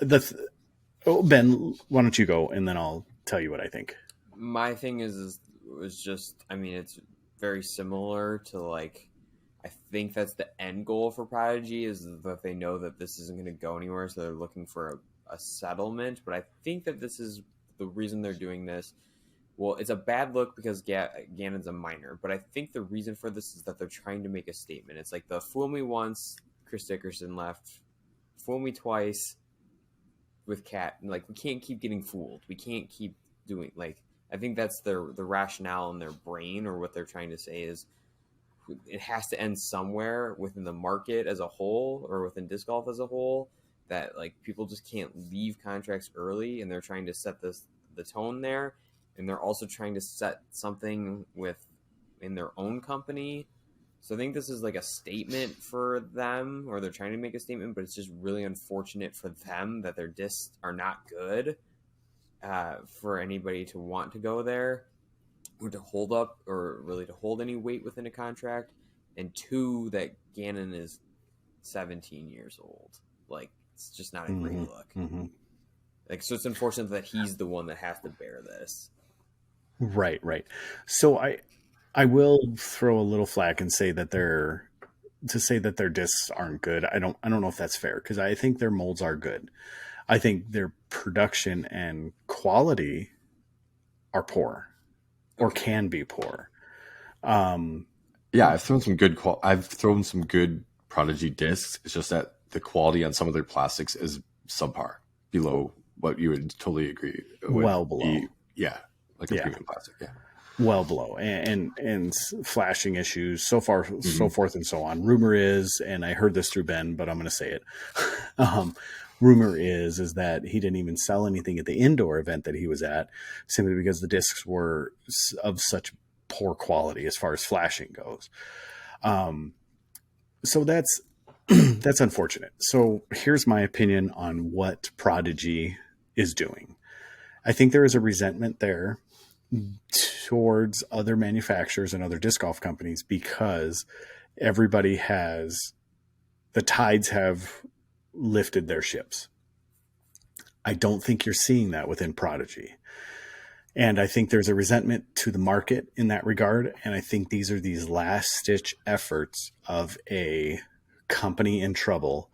Ben, why don't you go, and then I'll tell you what I think. My thing was just, I mean, it's very similar to like, I think that's the end goal for Prodigy, is that they know that this isn't going to go anywhere, so they're looking for a settlement. But I think that this is the reason they're doing this. Well, it's a bad look because Gannon's a minor, but I think the reason for this is that they're trying to make a statement. It's like the fool me once, Chris Dickerson left, fool me twice with Kat. And like, we can't keep getting fooled. We can't keep doing, like, I think that's the rationale in their brain, or what they're trying to say is it has to end somewhere within the market as a whole, or within disc golf as a whole, that like people just can't leave contracts early, and they're trying to set the tone there. And they're also trying to set something in their own company. So I think this is like a statement for them, or they're trying to make a statement, but it's just really unfortunate for them that their discs are not good for anybody to want to go there, or to hold up, or really to hold any weight within a contract. And two, that Gannon is 17 years old. Like, it's just not a great look. Like, so it's unfortunate that he's the one that has to bear this. Right. So I will throw a little flack and say that their discs aren't good. I don't know if that's fair, because I think their molds are good. I think their production and quality are poor, or can be poor. I've thrown some good Prodigy discs. It's just that the quality on some of their plastics is subpar, below what you would totally agree. Well below. Like a premium plastic. Yeah. Well below, and flashing issues, so forth and so on. Rumor is, and I heard this through Ben, but I'm going to say it. Rumor is that he didn't even sell anything at the indoor event that he was at, simply because the discs were of such poor quality as far as flashing goes. So that's that's unfortunate. So here's my opinion on what Prodigy is doing. I think there is a resentment there towards other manufacturers and other disc golf companies, because the tides have lifted their ships. I don't think you're seeing that within Prodigy. And I think there's a resentment to the market in that regard. And I think these are these last stitch efforts of a company in trouble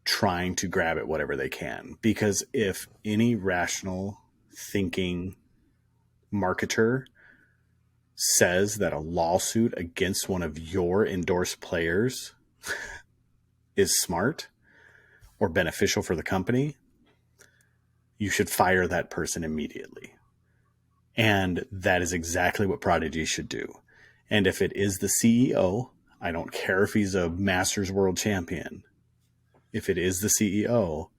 trying to grab at whatever they can. Because if any rational thinking marketer says that a lawsuit against one of your endorsed players is smart or beneficial for the company, you should fire that person immediately. And that is exactly what Prodigy should do. And if it is the CEO, I don't care if he's a Masters World Champion. If it is the CEO,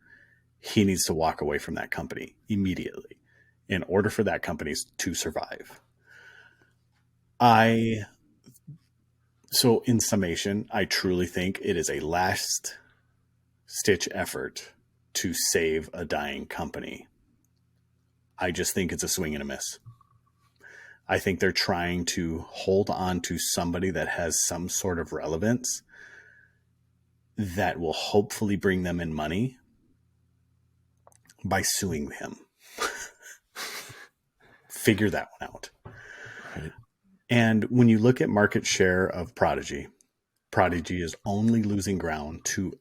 he needs to walk away from that company immediately in order for that company to survive. So in summation, I truly think it is a last stitch effort to save a dying company. I just think it's a swing and a miss. I think they're trying to hold on to somebody that has some sort of relevance that will hopefully bring them in money by suing him. Figure that one out. Right. And when you look at market share of Prodigy, Prodigy is only losing ground to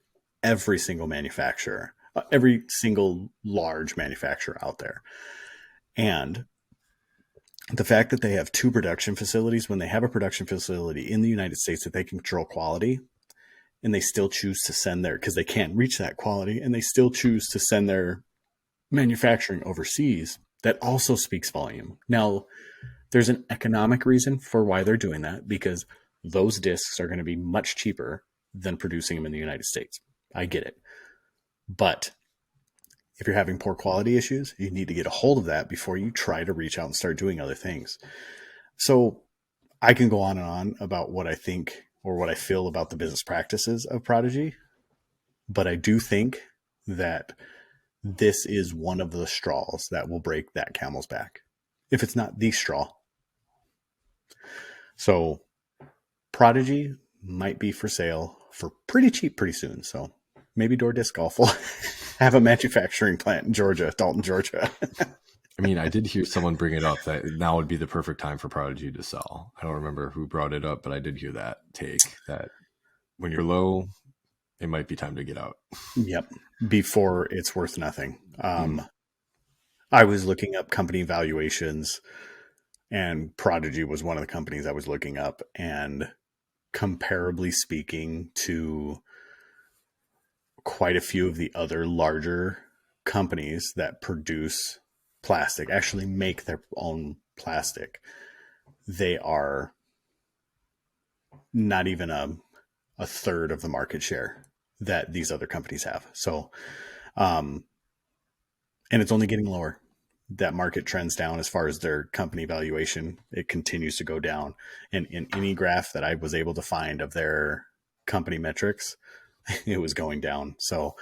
every single manufacturer, every single large manufacturer out there. And the fact that they have 2 production facilities, when they have a production facility in the United States that they can control quality, and they still choose to send their, because they can't reach that quality, and they still choose to send their manufacturing overseas, that also speaks volume. Now, there's an economic reason for why they're doing that, because those discs are going to be much cheaper than producing them in the United States. I get it. But if you're having poor quality issues, you need to get a hold of that before you try to reach out and start doing other things. So I can go on and on about what I think or what I feel about the business practices of Prodigy, but I do think that this is one of the straws that will break that camel's back, if it's not the straw. So Prodigy might be for sale for pretty cheap pretty soon. So maybe Door Disc Golf will have a manufacturing plant in Georgia, Dalton, Georgia. I mean, I did hear someone bring it up that now would be the perfect time for Prodigy to sell. I don't remember who brought it up, but I did hear that take, that when you're low, it might be time to get out. Yep. Before it's worth nothing. I was looking up company valuations, and Prodigy was one of the companies I was looking up, and comparably speaking to quite a few of the other larger companies that produce plastic, actually make their own plastic, they are not even a third of the market share that these other companies have. So, and it's only getting lower. That market trends down as far as their company valuation. It continues to go down. And in any graph that I was able to find of their company metrics, it was going down. So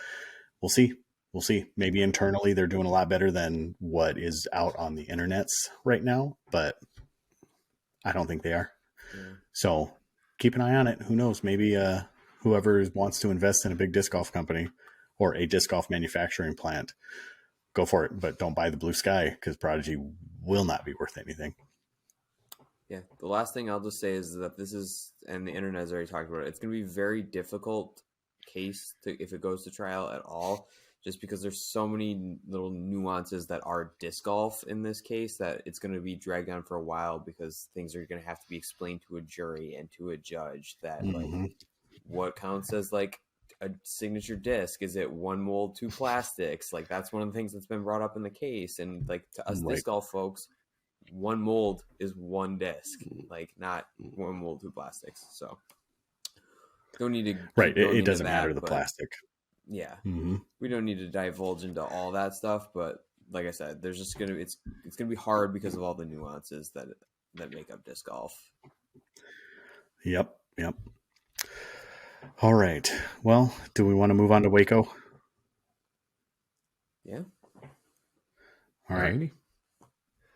we'll see. We'll see. Maybe internally they're doing a lot better than what is out on the internets right now, but I don't think they are. Yeah. So keep an eye on it. Who knows? Maybe whoever wants to invest in a big disc golf company or a disc golf manufacturing plant, go for it, but don't buy the blue sky, because Prodigy will not be worth anything. Yeah. The last thing I'll just say is that this is, and the internet has already talked about it, it's going to be a very difficult case if it goes to trial at all, just because there's so many little nuances that are disc golf in this case that it's going to be dragged on for a while, because things are going to have to be explained to a jury and to a judge that like what counts as like a signature disc. Is it 1 mold, 2 plastics? Like that's one of the things that's been brought up in the case. And like to us disc golf folks, 1 mold is 1 disc, like not 1 mold, 2 plastics. So don't need to it doesn't matter the plastic. Yeah, we don't need to divulge into all that stuff, but like I said, there's just gonna it's gonna be hard because of all the nuances that make up disc golf. Yep. All right. Well, do we want to move on to WACO? Yeah. All right. Alrighty.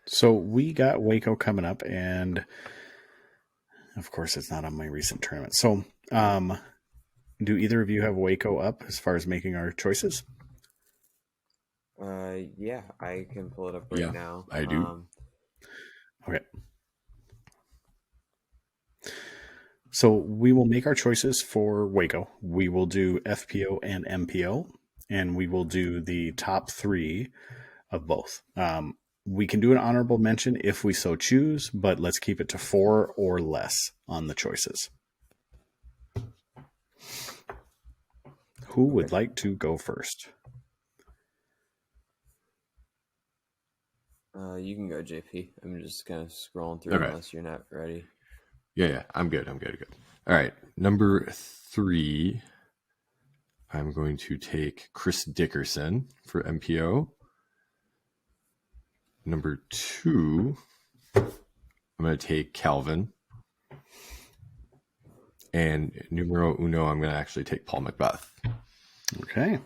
So we got WACO coming up, and of course it's not on my recent tournament. So do either of you have WACO up as far as making our choices? Yeah, I can pull it up right now. I do. Okay. So we will make our choices for WACO. We will do FPO and MPO, and we will do the top 3 of both. We can do an honorable mention if we so choose, but let's keep it to 4 or less on the choices. Who would like to go first? You can go, JP. I'm just kind of scrolling through unless you're not ready. Yeah. I'm good. All right. Number 3, I'm going to take Chris Dickerson for MPO. Number 2, I'm going to take Calvin. And numero uno, I'm going to actually take Paul Macbeth. Okay.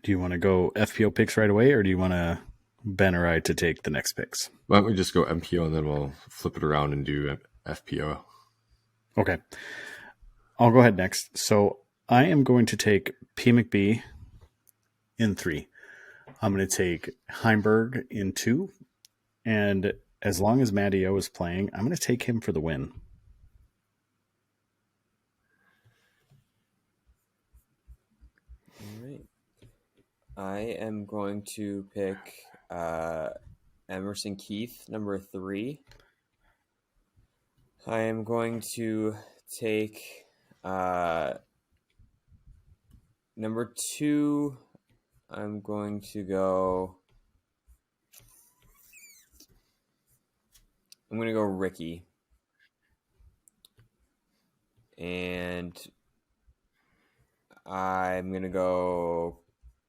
Do you want to go FPO picks right away, or do you want to Ben or I to take the next picks? Why don't we just go MPO and then we'll flip it around and do FPO? Okay. I'll go ahead next. So I am going to take P. McBee in 3. I'm going to take Heimberg in 2. And as long as Matty O is playing, I'm going to take him for the win. All right. I am going to pick Emerson Keith, number 3. I am going to take number 2. I'm going to go Ricky. And I'm going to go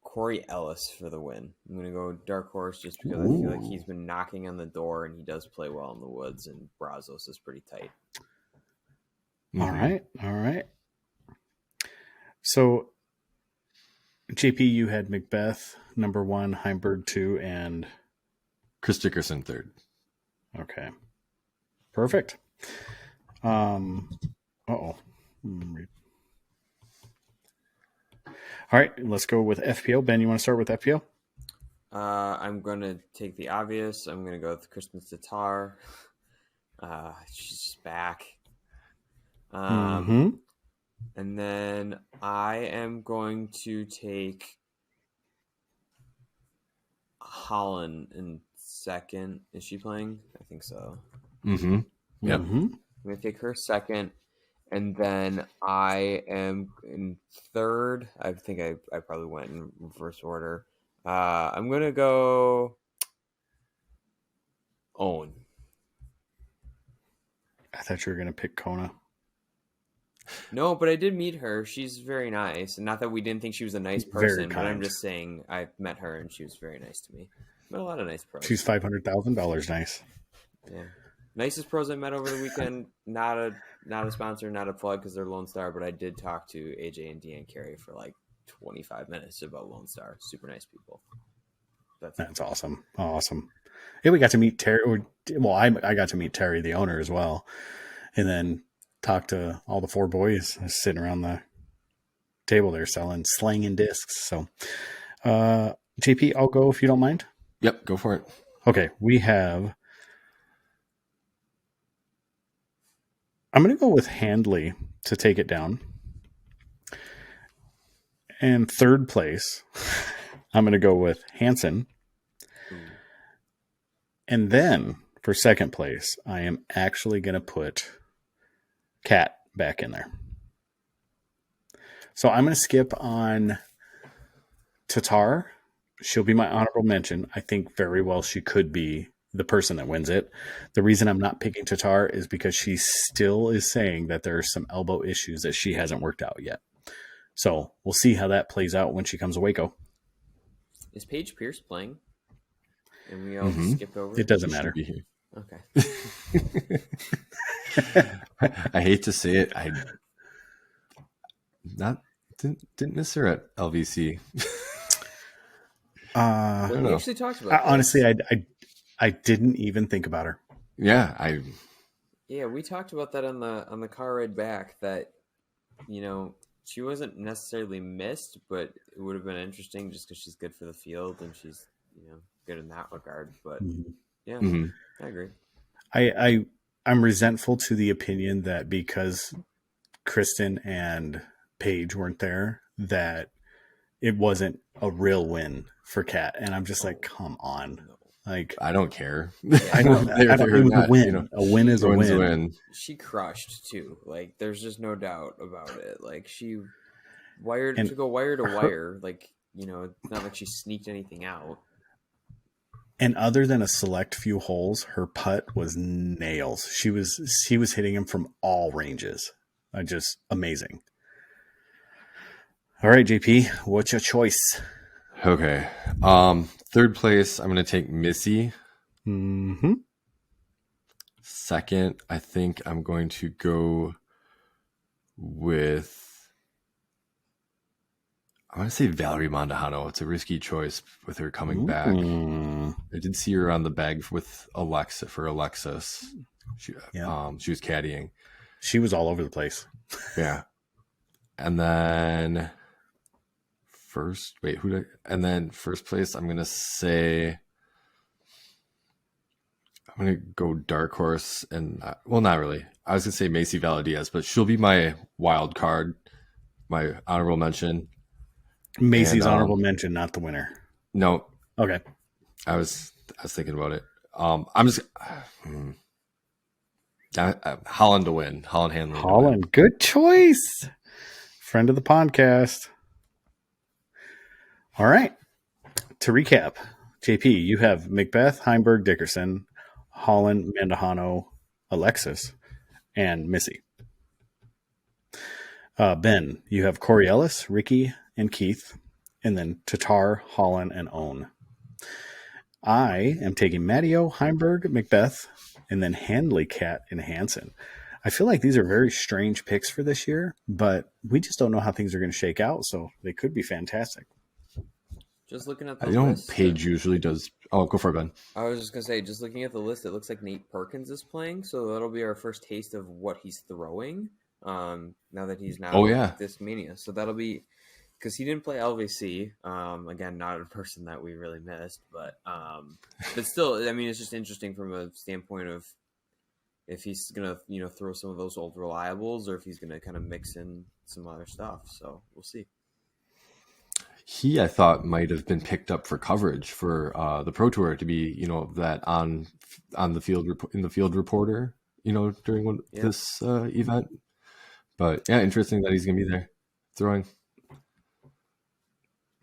Corey Ellis for the win. I'm going to go Dark Horse just because I feel like he's been knocking on the door and he does play well in the woods, and Brazos is pretty tight. Mm-hmm. All right. So, JP, you had Macbeth, number 1, Heimberg 2, and Chris Dickerson 3rd. Okay. Perfect. All right, let's go with FPO. Ben, you want to start with FPO? I'm going to take the obvious. I'm going to go with Kristen Tatar. She's back. And then I am going to take Holland in 2nd. Is she playing? I think so. Mm-hmm. Yep. I'm going to take her 2nd. And then I am in 3rd. I think I probably went in reverse order. I'm going to go Owen. I thought you were going to pick Kona. No, but I did meet her. She's very nice. And not that we didn't think she was a nice person, but I'm just saying I met her and she was very nice to me. Met a lot of nice pros. She's $500,000 nice. Yeah. Nicest pros I met over the weekend. Not a sponsor, not a plug because they're Lone Star, but I did talk to AJ and Deanne Carey for like 25 minutes about Lone Star. Super nice people. That's awesome. Awesome. Yeah, we got to meet Terry. Well, I got to meet Terry, the owner, as well. And then talk to all the 4 boys sitting around the table there slanging discs. So, JP, I'll go if you don't mind. Yep, go for it. Okay, I'm going to go with Handley to take it down. And 3rd place, I'm going to go with Hansen. And then for 2nd place, I am actually going to put Kat back in there. So I'm going to skip on Tatar. She'll be my honorable mention. I think very well she could be the person that wins it. The reason I'm not picking Tatar is because she still is saying that there are some elbow issues that she hasn't worked out yet. So we'll see how that plays out when she comes to WACO. Is Paige Pierce playing? And we all skipped over? It doesn't matter. Okay. I hate to say it. I didn't miss her at LVC. We actually talked about that. Honestly, I didn't even think about her. Yeah, we talked about that on the car ride back. That she wasn't necessarily missed, but it would have been interesting just because she's good for the field and she's good in that regard. But I agree. I'm resentful to the opinion that because Kristen and page weren't there, that it wasn't a real win for Kat. And I'm just like, come on. No. Like, I don't care. I don't, They're it was a not, win. A win is a win's win. a win. She crushed too. Like, there's just no doubt about it. Like, she wired And to go wire to wire. Like, it's not like she sneaked anything out. And other than a select few holes, her putt was nails. She was hitting him from all ranges. Just amazing. All right, JP, what's your choice? Okay. Third place, I'm going to take Missy. Mm-hmm. Second, I think I'm going to go with, I want to say Valerie Mondahano. It's a risky choice with her coming back. I did see her on the bag with Alexis. She was caddying. She was all over the place. Yeah. And then first place, I'm going to say, I'm going to go dark horse and, well, not really. I was going to say Macy Valadiaz, but she'll be my wild card, my honorable mention. Macy's honorable mention, not the winner. No. Okay. I was thinking about it. I'm just Holland to win. Holland Hanley. Holland, good choice. Friend of the podcast. All right. To recap, JP, you have Macbeth, Heimberg, Dickerson, Holland, Mandahano, Alexis, and Missy. Ben, you have Corey Ellis, Ricky, and Keith, and then Tatar, Holland, and Owen. I am taking Matteo, Heimberg, Macbeth, and then Handley, Cat, and Hansen. I feel like these are very strange picks for this year, but we just don't know how things are going to shake out, so they could be fantastic. Just looking at the list. Paige usually does. Oh, go for it, Ben. I was just going to say, just looking at the list, it looks like Nate Perkins is playing, so that'll be our first taste of what he's throwing now that he's now this Mania. So that'll be, because he didn't play LVC. Again, not a person that we really missed, but still, I mean, it's just interesting from a standpoint of if he's gonna, throw some of those old reliables, or if he's gonna kind of mix in some other stuff. So we'll see. He, I thought, might have been picked up for coverage for the Pro Tour to be, that on the field in the field reporter, during this event. But yeah, interesting that he's gonna be there throwing.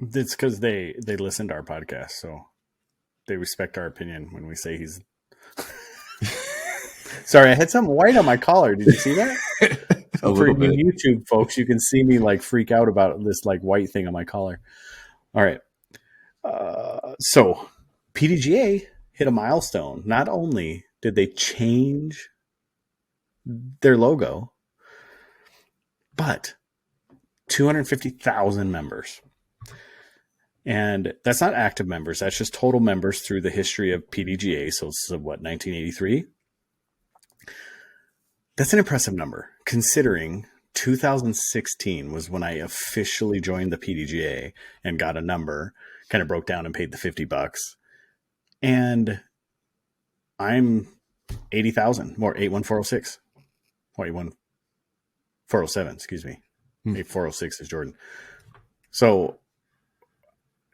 It's because they listen to our podcast, so they respect our opinion when we say he's. Sorry, I had something white on my collar. Did you see that? For you YouTube folks, you can see me like freak out about this like white thing on my collar. All right. So PDGA hit a milestone. Not only did they change their logo, but 250,000 members. And that's not active members. That's just total members through the history of PDGA. So this is 1983? That's an impressive number, considering 2016 was when I officially joined the PDGA and got a number, kind of broke down and paid the $50. And I'm 80,000, more 81406. Or 81407, excuse me. 8406 is Jordan. So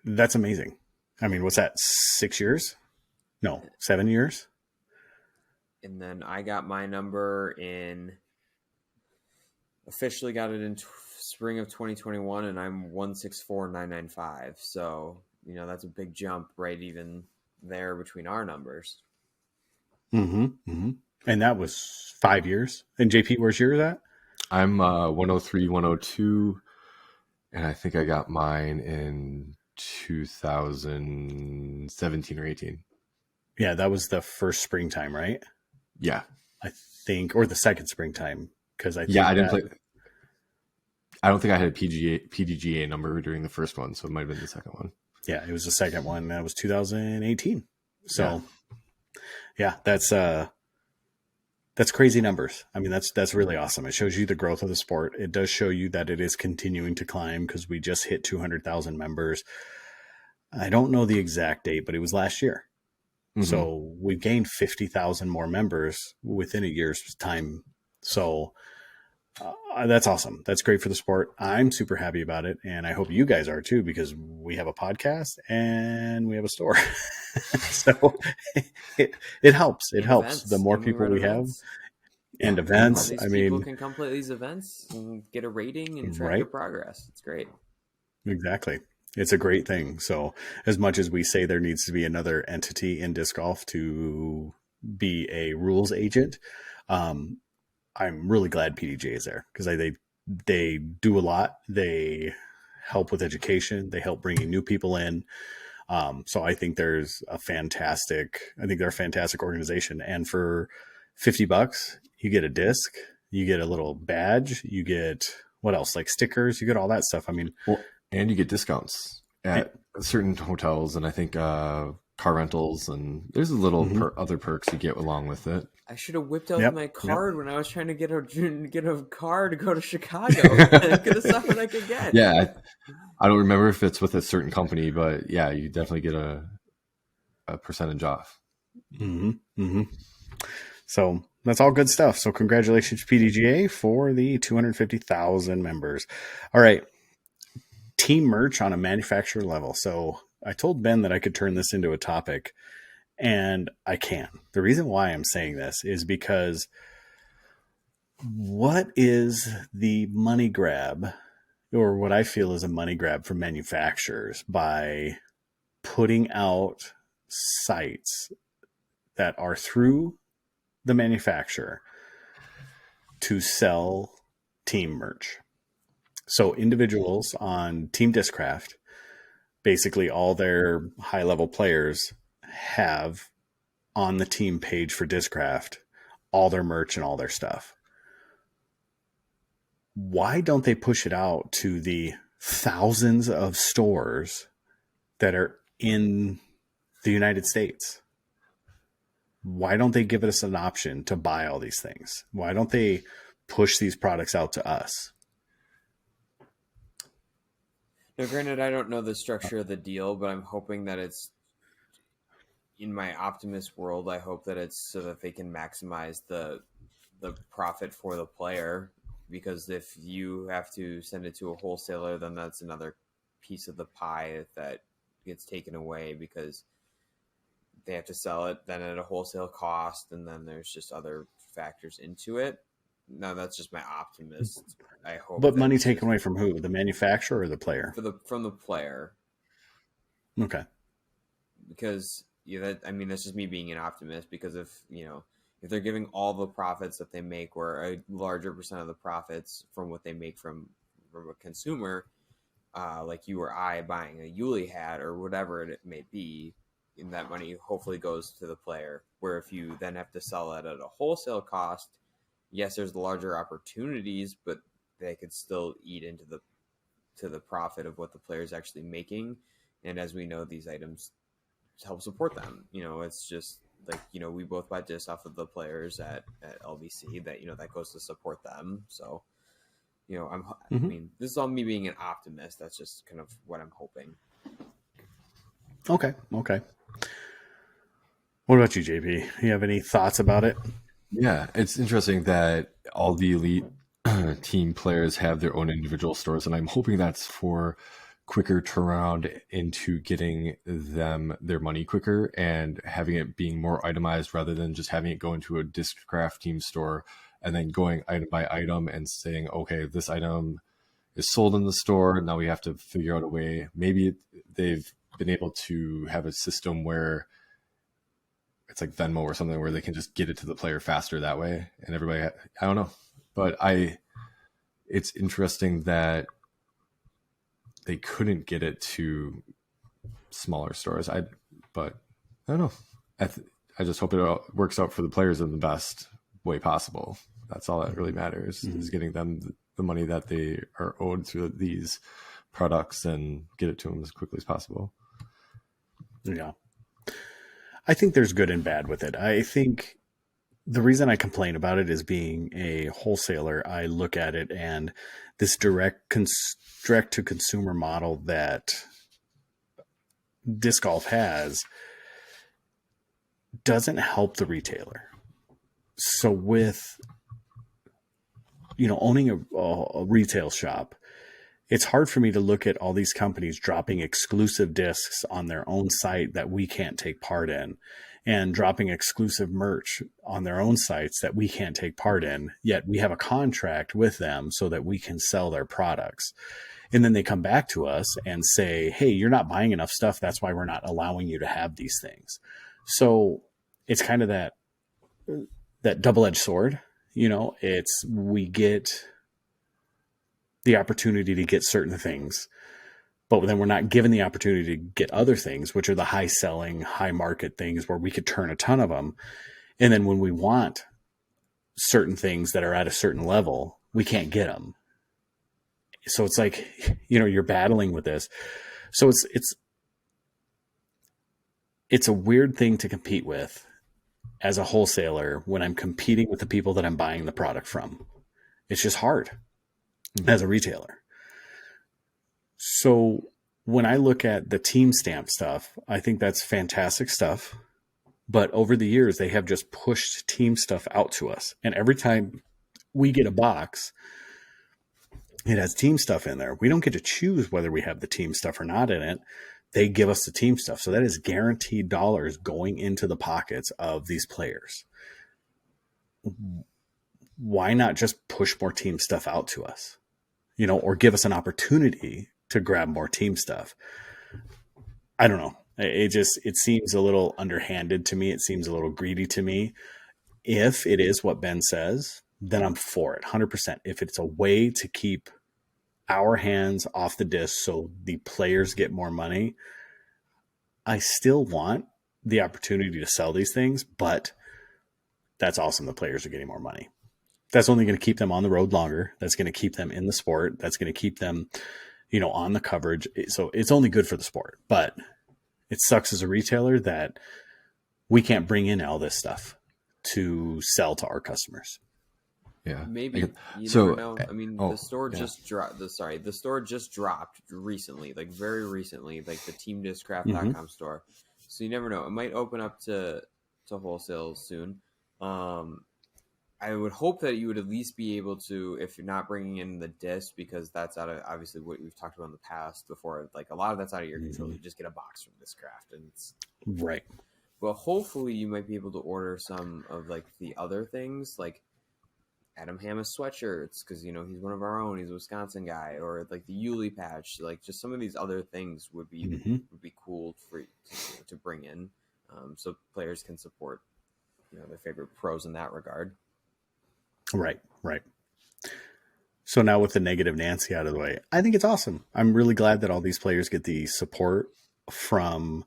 that's amazing. I mean, what's that? 6 years? No, 7 years? And then I got my number officially got it in spring of 2021, and I'm 164,995. So, that's a big jump right even there between our numbers. Mm-hmm. Mm-hmm. And that was 5 years. And JP, where's yours at? I'm 103, 102. And I think I got mine in 2017 or 18. Yeah, that was the first springtime, right? Yeah, I think, or the second springtime, because I think I didn't play. I don't think I had a PDGA number during the first one, so it might have been the second one. Yeah, it was the second one. That was 2018. So, yeah, that's crazy numbers. I mean, that's really awesome. It shows you the growth of the sport. It does show you that it is continuing to climb because we just hit 200,000 members. I don't know the exact date, but it was last year. Mm-hmm. So we've gained 50,000 more members within a year's time. So That's awesome. That's great for the sport. I'm super happy about it. And I hope you guys are too, because we have a podcast and we have a store. So it helps. It And helps. The events, more and we people run we have events. and All events, these I people mean, can come play these events and get a rating and track right? their progress. It's great. Exactly. It's a great thing. So as much as we say there needs to be another entity in disc golf to be a rules agent, um, I'm really glad PDJ is there because they do a lot. They help with education. They help bringing new people in. So I think they're a fantastic organization. And for $50, you get a disc, you get a little badge, you get what else? Like stickers, you get all that stuff. I mean, Well, and you get discounts at certain hotels, and I think car rentals, and there's a little other perks you get along with it. I should have whipped out Yep, my yep. card when I was trying to get a car to go to Chicago. Could have stuff that I could get. Yeah, I don't remember if it's with a certain company, but yeah, you definitely get a percentage off. So that's all good stuff. So congratulations, PDGA, for the 250,000 members. All right. Team merch on a manufacturer level. So I told Ben that I could turn this into a topic, and I can. The reason why I'm saying this is because what is the money grab, or what I feel is a money grab for manufacturers by putting out sites that are through the manufacturer to sell team merch. So individuals on Team Discraft, basically all their high level players have on the team page for Discraft all their merch and all their stuff. Why don't they push it out to the thousands of stores that are in the United States? Why don't they give us an option to buy all these things? Why don't they push these products out to us? Now, granted, I don't know the structure of the deal, but I'm hoping that it's in my optimist world. I hope that it's so that they can maximize the profit for the player. Because if you have to send it to a wholesaler, then that's another piece of the pie that gets taken away because they have to sell it then at a wholesale cost, and then there's just other factors into it. No, that's just my optimist. I hope. But money taken away from who? The manufacturer or the player? From the player. Okay. Because that's just me being an optimist. Because if they're giving all the profits that they make, or a larger percent of the profits from what they make from a consumer, like you or I buying a Yuli hat or whatever it may be, and that money hopefully goes to the player. Where if you then have to sell it at a wholesale cost, yes, there's the larger opportunities, but they could still eat into the profit of what the player is actually making. And as we know, these items help support them. It's just like, we both buy discs off of the players at LBC that goes to support them. So, I mean, this is all me being an optimist. That's just kind of what I'm hoping. Okay. What about you, JP? You have any thoughts about it? Yeah, it's interesting that all the elite team players have their own individual stores, and I'm hoping that's for quicker turnaround into getting them their money quicker and having it being more itemized rather than just having it go into a Discraft team store and then going item by item and saying, okay, this item is sold in the store. Now we have to figure out a way. Maybe they've been able to have a system where it's like Venmo or something where they can just get it to the player faster that way. And everybody, I don't know, but it's interesting that they couldn't get it to smaller stores. But I don't know. I just hope it works out for the players in the best way possible. That's all that really matters, is getting them the money that they are owed through these products and get it to them as quickly as possible. Yeah. I think there's good and bad with it. I think the reason I complain about it is being a wholesaler. I look at it and this direct to consumer model that disc golf has doesn't help the retailer. So with, owning a retail shop, it's hard for me to look at all these companies dropping exclusive discs on their own site that we can't take part in, and dropping exclusive merch on their own sites that we can't take part in, yet we have a contract with them so that we can sell their products. And then they come back to us and say, hey, you're not buying enough stuff. That's why we're not allowing you to have these things. So it's kind of that double-edged sword. We get the opportunity to get certain things, but then we're not given the opportunity to get other things, which are the high selling, high market things where we could turn a ton of them. And then when we want certain things that are at a certain level, we can't get them. So it's like, you're battling with this. So it's a weird thing to compete with as a wholesaler when I'm competing with the people that I'm buying the product from. It's just hard as a retailer. So when I look at the team stamp stuff, I think that's fantastic stuff. But over the years, they have just pushed team stuff out to us. And every time we get a box, it has team stuff in there. We don't get to choose whether we have the team stuff or not in it. They give us the team stuff. So that is guaranteed dollars going into the pockets of these players. Why not just push more team stuff out to us? Or give us an opportunity to grab more team stuff. I don't know. It seems a little underhanded to me. It seems a little greedy to me. If it is what Ben says, then I'm for it 100%. If it's a way to keep our hands off the disc so the players get more money, I still want the opportunity to sell these things, but that's awesome. The players are getting more money. That's only going to keep them on the road longer. That's going to keep them in the sport. That's going to keep them, on the coverage. So it's only good for the sport, but it sucks as a retailer that we can't bring in all this stuff to sell to our customers. Yeah, maybe you never know. I mean, the store just dropped. The store just dropped recently, like very recently, like the teamdiscraft.com store. So you never know. It might open up to wholesale soon. I would hope that you would at least be able to, if you're not bringing in the disc, because that's out of obviously what we've talked about in the past before. Like a lot of that's out of your control. You just get a box from Discraft, and it's right. Well, hopefully you might be able to order some of like the other things, like Adam Hammis sweatshirts, because he's one of our own. He's a Wisconsin guy, or like the Yulee patch. Like just some of these other things would be cool to bring in, so players can support their favorite pros in that regard. Right. So now with the negative Nancy out of the way, I think it's awesome. I'm really glad that all these players get the support from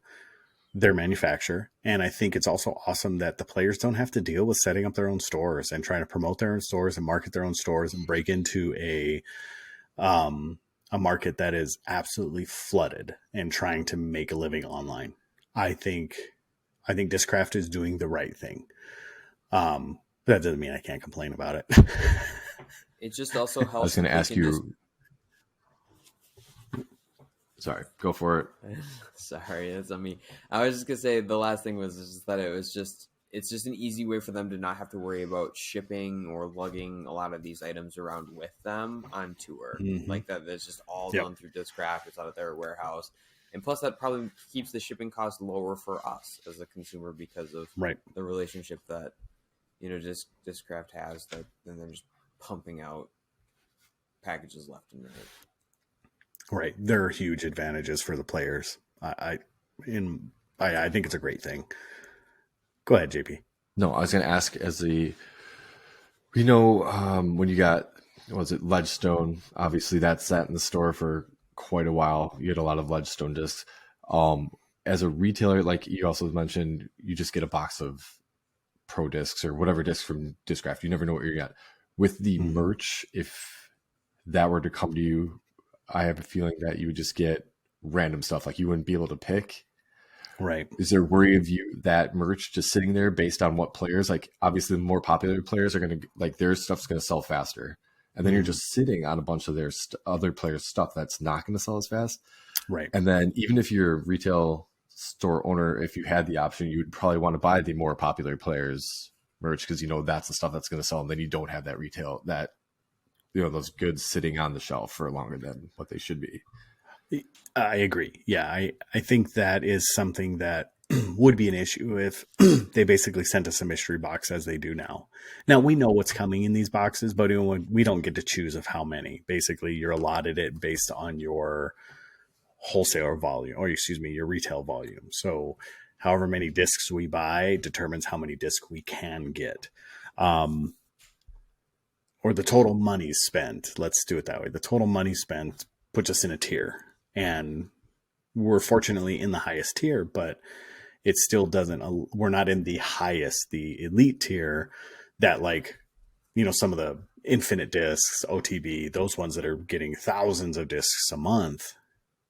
their manufacturer. And I think it's also awesome that the players don't have to deal with setting up their own stores and trying to promote their own stores and market their own stores and break into a market that is absolutely flooded and trying to make a living online. I think Discraft is doing the right thing. That doesn't mean I can't complain about it. It just also helps. I was going to ask you. Sorry, go for it. Sorry, that's on me. I was just going to say the last thing was just that it's just an easy way for them to not have to worry about shipping or lugging a lot of these items around with them on tour. Like that. That's just all done through Discraft. It's out of their warehouse. And plus, that probably keeps the shipping cost lower for us as a consumer because of the relationship that Discraft has, that then they're just pumping out packages left and right. Right, there are huge advantages for the players. I think it's a great thing. Go ahead, JP. No, I was going to ask when you got Ledgestone? Obviously, that's sat in the store for quite a while. You had a lot of Ledgestone discs. As a retailer, like you also mentioned, you just get a box of Pro discs or whatever disc from Discraft. You never know what you're getting. With the merch, if that were to come to you, I have a feeling that you would just get random stuff. Like you wouldn't be able to pick. Right. Is there worry of you that merch just sitting there based on what players, like obviously the more popular players are going to, like their stuff's going to sell faster. And then you're just sitting on a bunch of their other players' stuff that's not going to sell as fast. Right. And then even if you're a retail store owner, if you had the option, you would probably want to buy the more popular players merch because that's the stuff that's going to sell. And then you don't have that those goods sitting on the shelf for longer than what they should be. I agree. Yeah, I think that is something that would be an issue if they basically sent us a mystery box as they do now. Now we know what's coming in these boxes, but we don't get to choose of how many. Basically, you're allotted it based on your wholesaler volume, or excuse me, your retail volume. So however many discs we buy determines how many discs we can get. Or the total money spent. Let's do it that way. The total money spent puts us in a tier. And we're fortunately in the highest tier, but it still doesn't, we're not in the highest, the elite tier that, like, some of the infinite discs, OTB, those ones that are getting thousands of discs a month.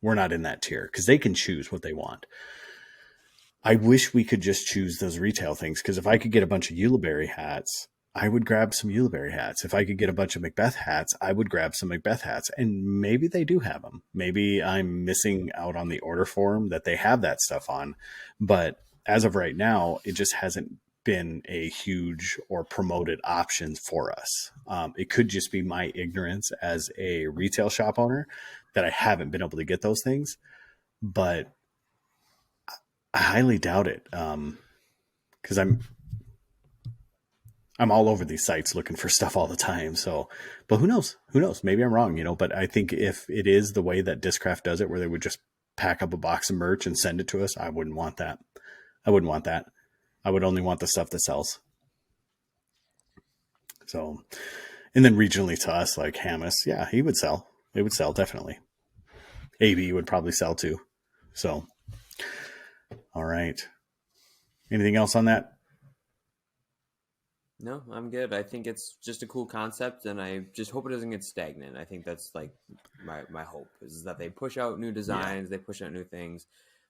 We're not in that tier because they can choose what they want. I wish we could just choose those retail things, because if I could get a bunch of Ulibarri hats, I would grab some Ulibarri hats. If I could get a bunch of Macbeth hats, I would grab some Macbeth hats. And maybe they do have them. Maybe I'm missing out on the order form that they have that stuff on. But as of right now, it just hasn't been a huge or promoted option for us. It could just be my ignorance as a retail shop owner that I haven't been able to get those things. But I highly doubt it, because I'm all over these sites looking for stuff all the time. So, but who knows? Who knows? Maybe I'm wrong, but I think if it is the way that Discraft does it, where they would just pack up a box of merch and send it to us, I wouldn't want that. I wouldn't want that. I would only want the stuff that sells. So, and then regionally to us, like Hamas, yeah, he would sell. It would sell, definitely. AB would probably sell too. So, all right. Anything else on that? No, I'm good. I think it's just a cool concept, and I just hope it doesn't get stagnant. I think that's like my hope is that they push out new designs, they push out new things.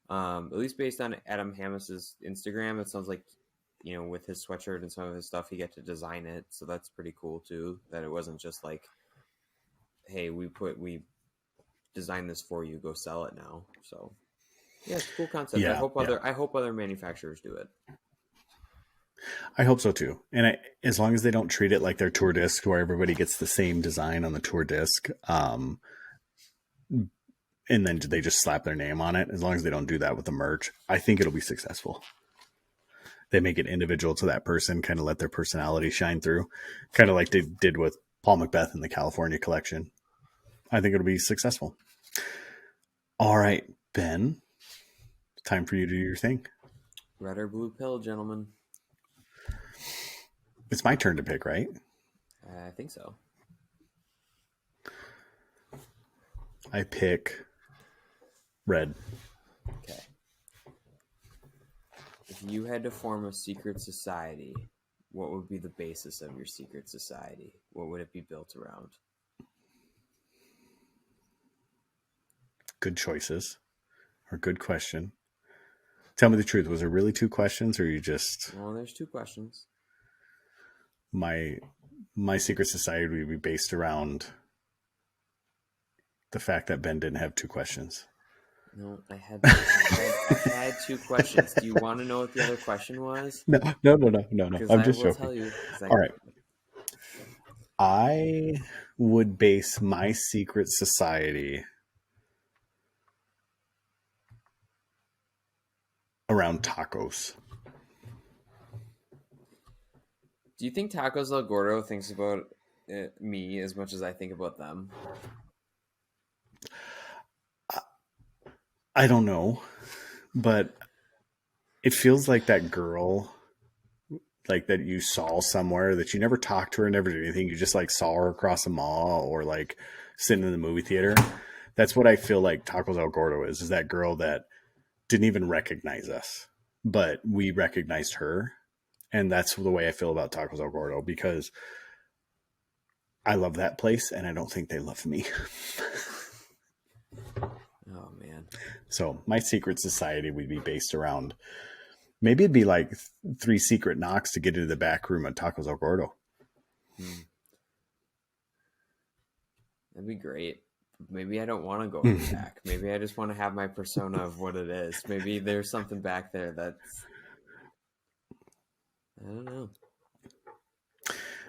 At least based on Adam Hammis's Instagram, it sounds like, with his sweatshirt and some of his stuff, he got to design it. So that's pretty cool too, that it wasn't just like, hey, we designed this for you, go sell it now. So yeah, it's a cool concept. Yeah, I hope other manufacturers do it. I hope so too. And as long as they don't treat it like their tour disc, where everybody gets the same design on the tour disc, and then they just slap their name on it, as long as they don't do that with the merch, I think it'll be successful. They make it individual to that person, kind of let their personality shine through, kind of like they did with Paul Macbeth in the California collection. I think it'll be successful. All right, Ben, time for you to do your thing. Red or blue pill, gentlemen? It's my turn to pick, right? I think so. I pick red. Okay. If you had to form a secret society, what would be the basis of your secret society? What would it be built around? Good choices, or good question. Tell me the truth. Was there really two questions, or you just... Well, there's two questions. My secret society would be based around the fact that Ben didn't have two questions. No, I had two questions. Do you want to know what the other question was? No. I'm just joking. Tell you. All right. I would base my secret society around tacos. Do you think Tacos El Gordo thinks about me as much as I think about them? I don't know, but it feels like that girl, like that you saw somewhere that you never talked to her, never did anything. You just like saw her across the mall or like sitting in the movie theater. That's what I feel like Tacos El Gordo is that girl that didn't even recognize us, but we recognized her. And that's the way I feel about Tacos El Gordo, because I love that place and I don't think they love me. Oh, man. So my secret society would be based around, maybe it'd be like 3 secret knocks to get into the back room at Tacos El Gordo. That'd be great. Maybe I don't want to go in the back. Maybe I just want to have my persona of what it is. Maybe there's something back there that's... I don't know.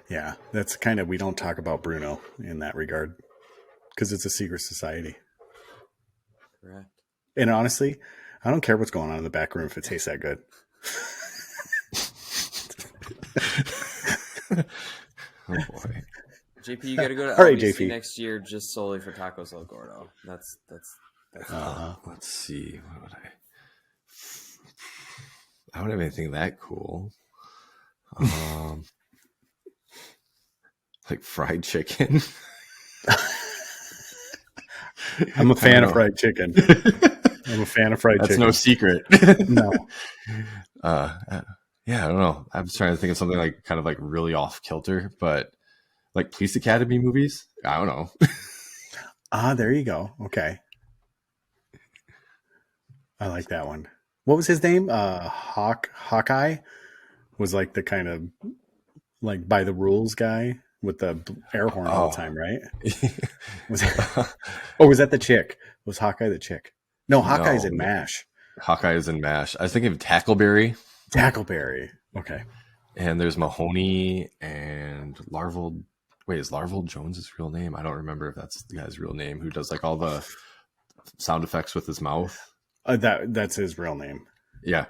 Yeah, that's kind of, we don't talk about Bruno in that regard because it's a secret society. Correct. And honestly, I don't care what's going on in the back room if it tastes that good. Oh boy. JP, you got to go to All right, LBC JP. next year just solely for Tacos El Gordo. That's Let's see. What would I don't have anything that cool. Like fried chicken. I'm a fan of fried chicken. I'm a fan of fried That's chicken. no secret. No. Yeah, I don't know. I'm just trying to think of something like kind of like really off kilter, but like Police Academy movies. I don't know. There you go. Okay. I like that one. What was his name? Hawkeye was like the kind of like by the rules guy with the air horn all the time, right? Was that the chick? Was Hawkeye the chick? No, Hawkeye's in MASH. Hawkeye is in MASH. I was thinking of Tackleberry. Tackleberry. Okay. And there's Mahoney and Larval. Wait, is Larval Jones his real name? I don't remember if that's the guy's real name who does like all the sound effects with his mouth. That's his real name. Yeah.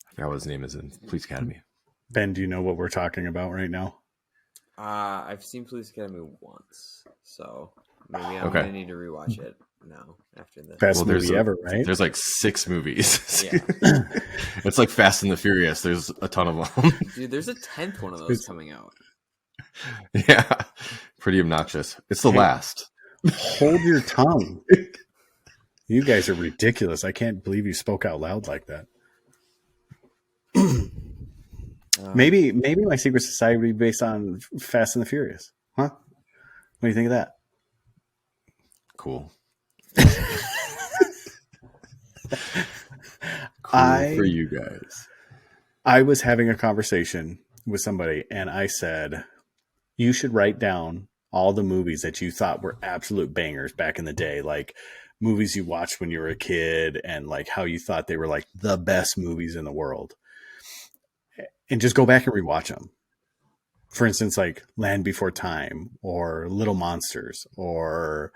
I forgot what his name is in Police Academy. Ben, do you know what we're talking about right now? I've seen Police Academy once, so maybe I'm gonna need to rewatch it now after this. Best movie ever, right? There's like 6 movies. Yeah. It's like Fast and the Furious. There's a ton of them. Dude, there's a 10th one of those coming out. Yeah. Pretty obnoxious. It's the last. Hold your tongue. You guys are ridiculous. I can't believe you spoke out loud like that. Maybe my secret society would be based on Fast and the Furious. Huh? What do you think of that? Cool. For you guys. I was having a conversation with somebody and I said, you should write down all the movies that you thought were absolute bangers back in the day, like movies you watched when you were a kid and like how you thought they were like the best movies in the world. And just go back and rewatch them. For instance, like Land Before Time or Little Monsters or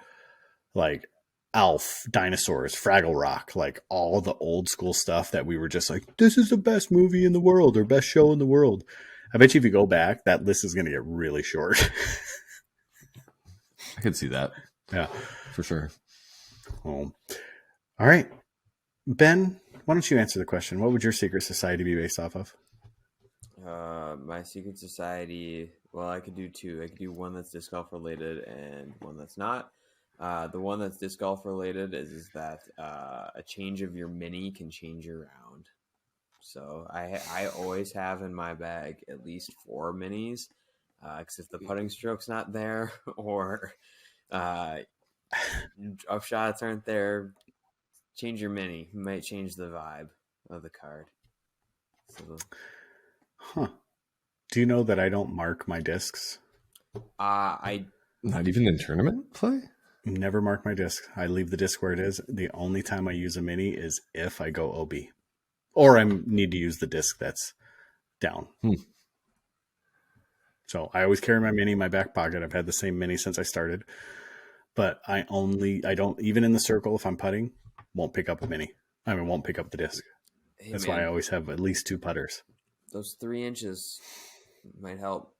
like Alf, Dinosaurs, Fraggle Rock, like all the old school stuff that we were just like, this is the best movie in the world or best show in the world. I bet you if you go back, that list is going to get really short. I could see that. Yeah. For sure. Oh. All right. Ben, why don't you answer the question? What would your secret society be based off of? My secret society, well, I could do 2. I could do one that's disc golf related and one that's not. The one that's disc golf related is that a change of your mini can change your round. So I always have in my bag at least 4 minis, because if the putting stroke's not there or up shots aren't there, change your mini. You might change the vibe of the card. So, do you know that I don't mark my discs? I Not even in tournament play? Never mark my disc. I leave the disc where it is. The only time I use a mini is if I go OB. Or I need to use the disc that's down. So I always carry my mini in my back pocket. I've had the same mini since I started. But I don't, even in the circle, if I'm putting, won't pick up a mini. I mean, won't pick up the disc. That's why I always have at least 2 putters. Those 3 inches might help.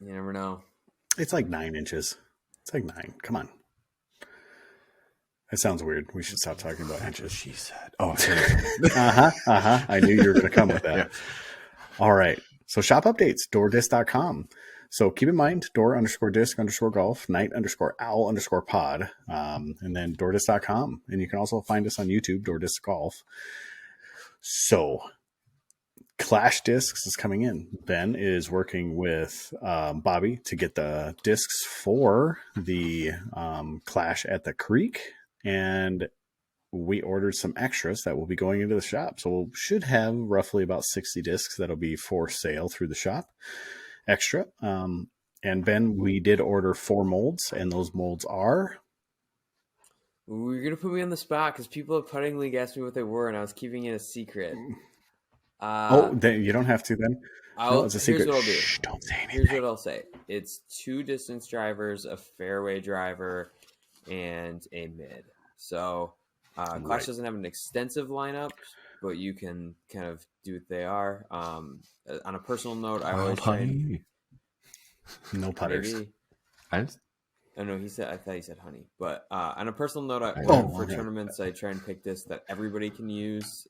You never know. It's like 9 inches. It's like 9. Come on. That sounds weird. We should stop talking about inches. She said. Oh, I knew you were going to come with that. Yeah. All right. So shop updates, doordisc.com. So keep in mind, door_disc_golf, night_owl_pod, and then doordisc.com. And you can also find us on YouTube, Doordisc Golf. So Clash Discs is coming in. Ben is working with Bobby to get the discs for the Clash at the Creek. And we ordered some extras that will be going into the shop. So we should have roughly about 60 discs that'll be for sale through the shop. Extra. And Ben, we did order 4 molds, and those molds are... You're going to put me on the spot because people at Putting League asked me what they were, and I was keeping it a secret. Then you don't have to then. No, it's a Here's secret. what I'll do. Shh, don't say anything. Here's what I'll say. It's 2 distance drivers, a fairway driver, and a mid. So Clash Right. doesn't have an extensive lineup, but you can kind of do what they are. On a personal note, I always try and No putters. maybe. I Oh no, he said. I thought he said honey. But on a personal note, Oh, for okay. tournaments, I try and pick this that everybody can use.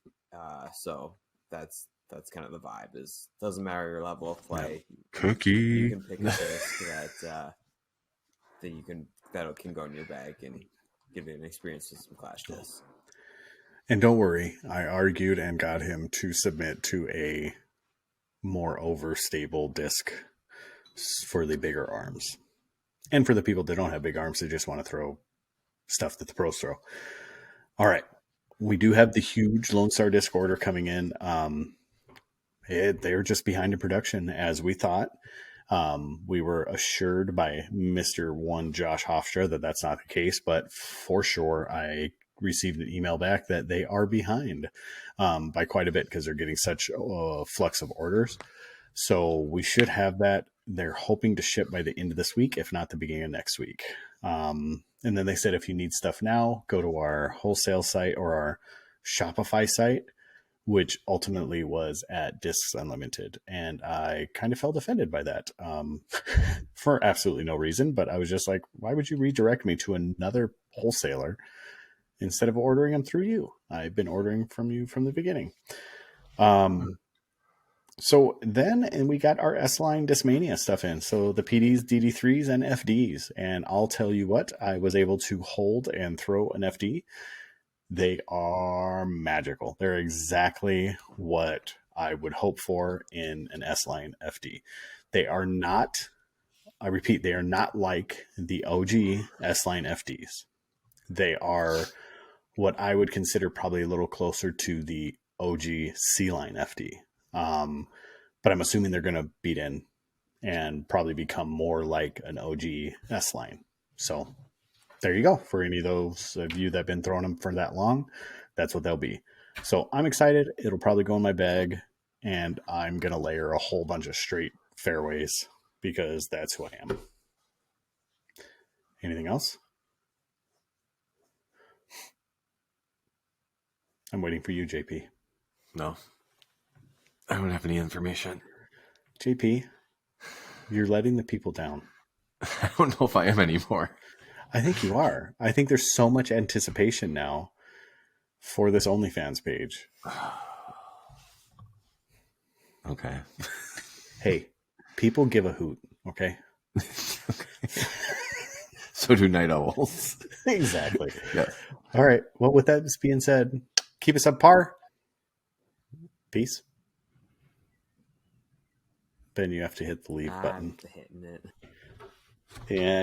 So that's kind of the vibe. Is doesn't matter your level of play. Cookie. You can pick a disc that you can go in your bag and give it an experience with some Clash discs. And don't worry, I argued and got him to submit to a more overstable disc for the bigger arms. And for the people that don't have big arms, they just want to throw stuff that the pros throw. All right. We do have the huge Lone Star disc order coming in. They're just behind in production as we thought. We were assured by Mr. One Josh Hofstra that that's not the case, but for sure I received an email back that they are behind by quite a bit because they're getting such a flux of orders. So we should have that. They're hoping to ship by the end of this week, if not the beginning of next week. And then they said if you need stuff now, go to our wholesale site or our Shopify site, which ultimately was at Discs Unlimited. And I kind of felt offended by that for absolutely no reason. But I was just like, why would you redirect me to another wholesaler instead of ordering them through you? I've been ordering from you from the beginning. So then, and we got our S-Line Discmania stuff in. So the PDs, DD3s, and FDs. And I'll tell you what, I was able to hold and throw an FD. They are magical. They're exactly what I would hope for in an S-Line FD. They are not, I repeat, they are not like the OG S-Line FDs. They are what I would consider probably a little closer to the OG C-Line FD. But I'm assuming they're going to beat in and probably become more like an OG S-Line. So there you go. For any of those of you that have been throwing them for that long, that's what they'll be. So I'm excited. It'll probably go in my bag, and I'm going to layer a whole bunch of straight fairways because that's who I am. Anything else? I'm waiting for you, JP. No. I don't have any information. JP, you're letting the people down. I don't know if I am anymore. I think you are. I think there's so much anticipation now for this OnlyFans page. Okay. Hey, people give a hoot, okay? Okay. So do night owls. Exactly. Yeah. All right. Well, with that being said, keep us up par. Peace. Ben, you have to hit the leave button. I'm hitting it. Yeah.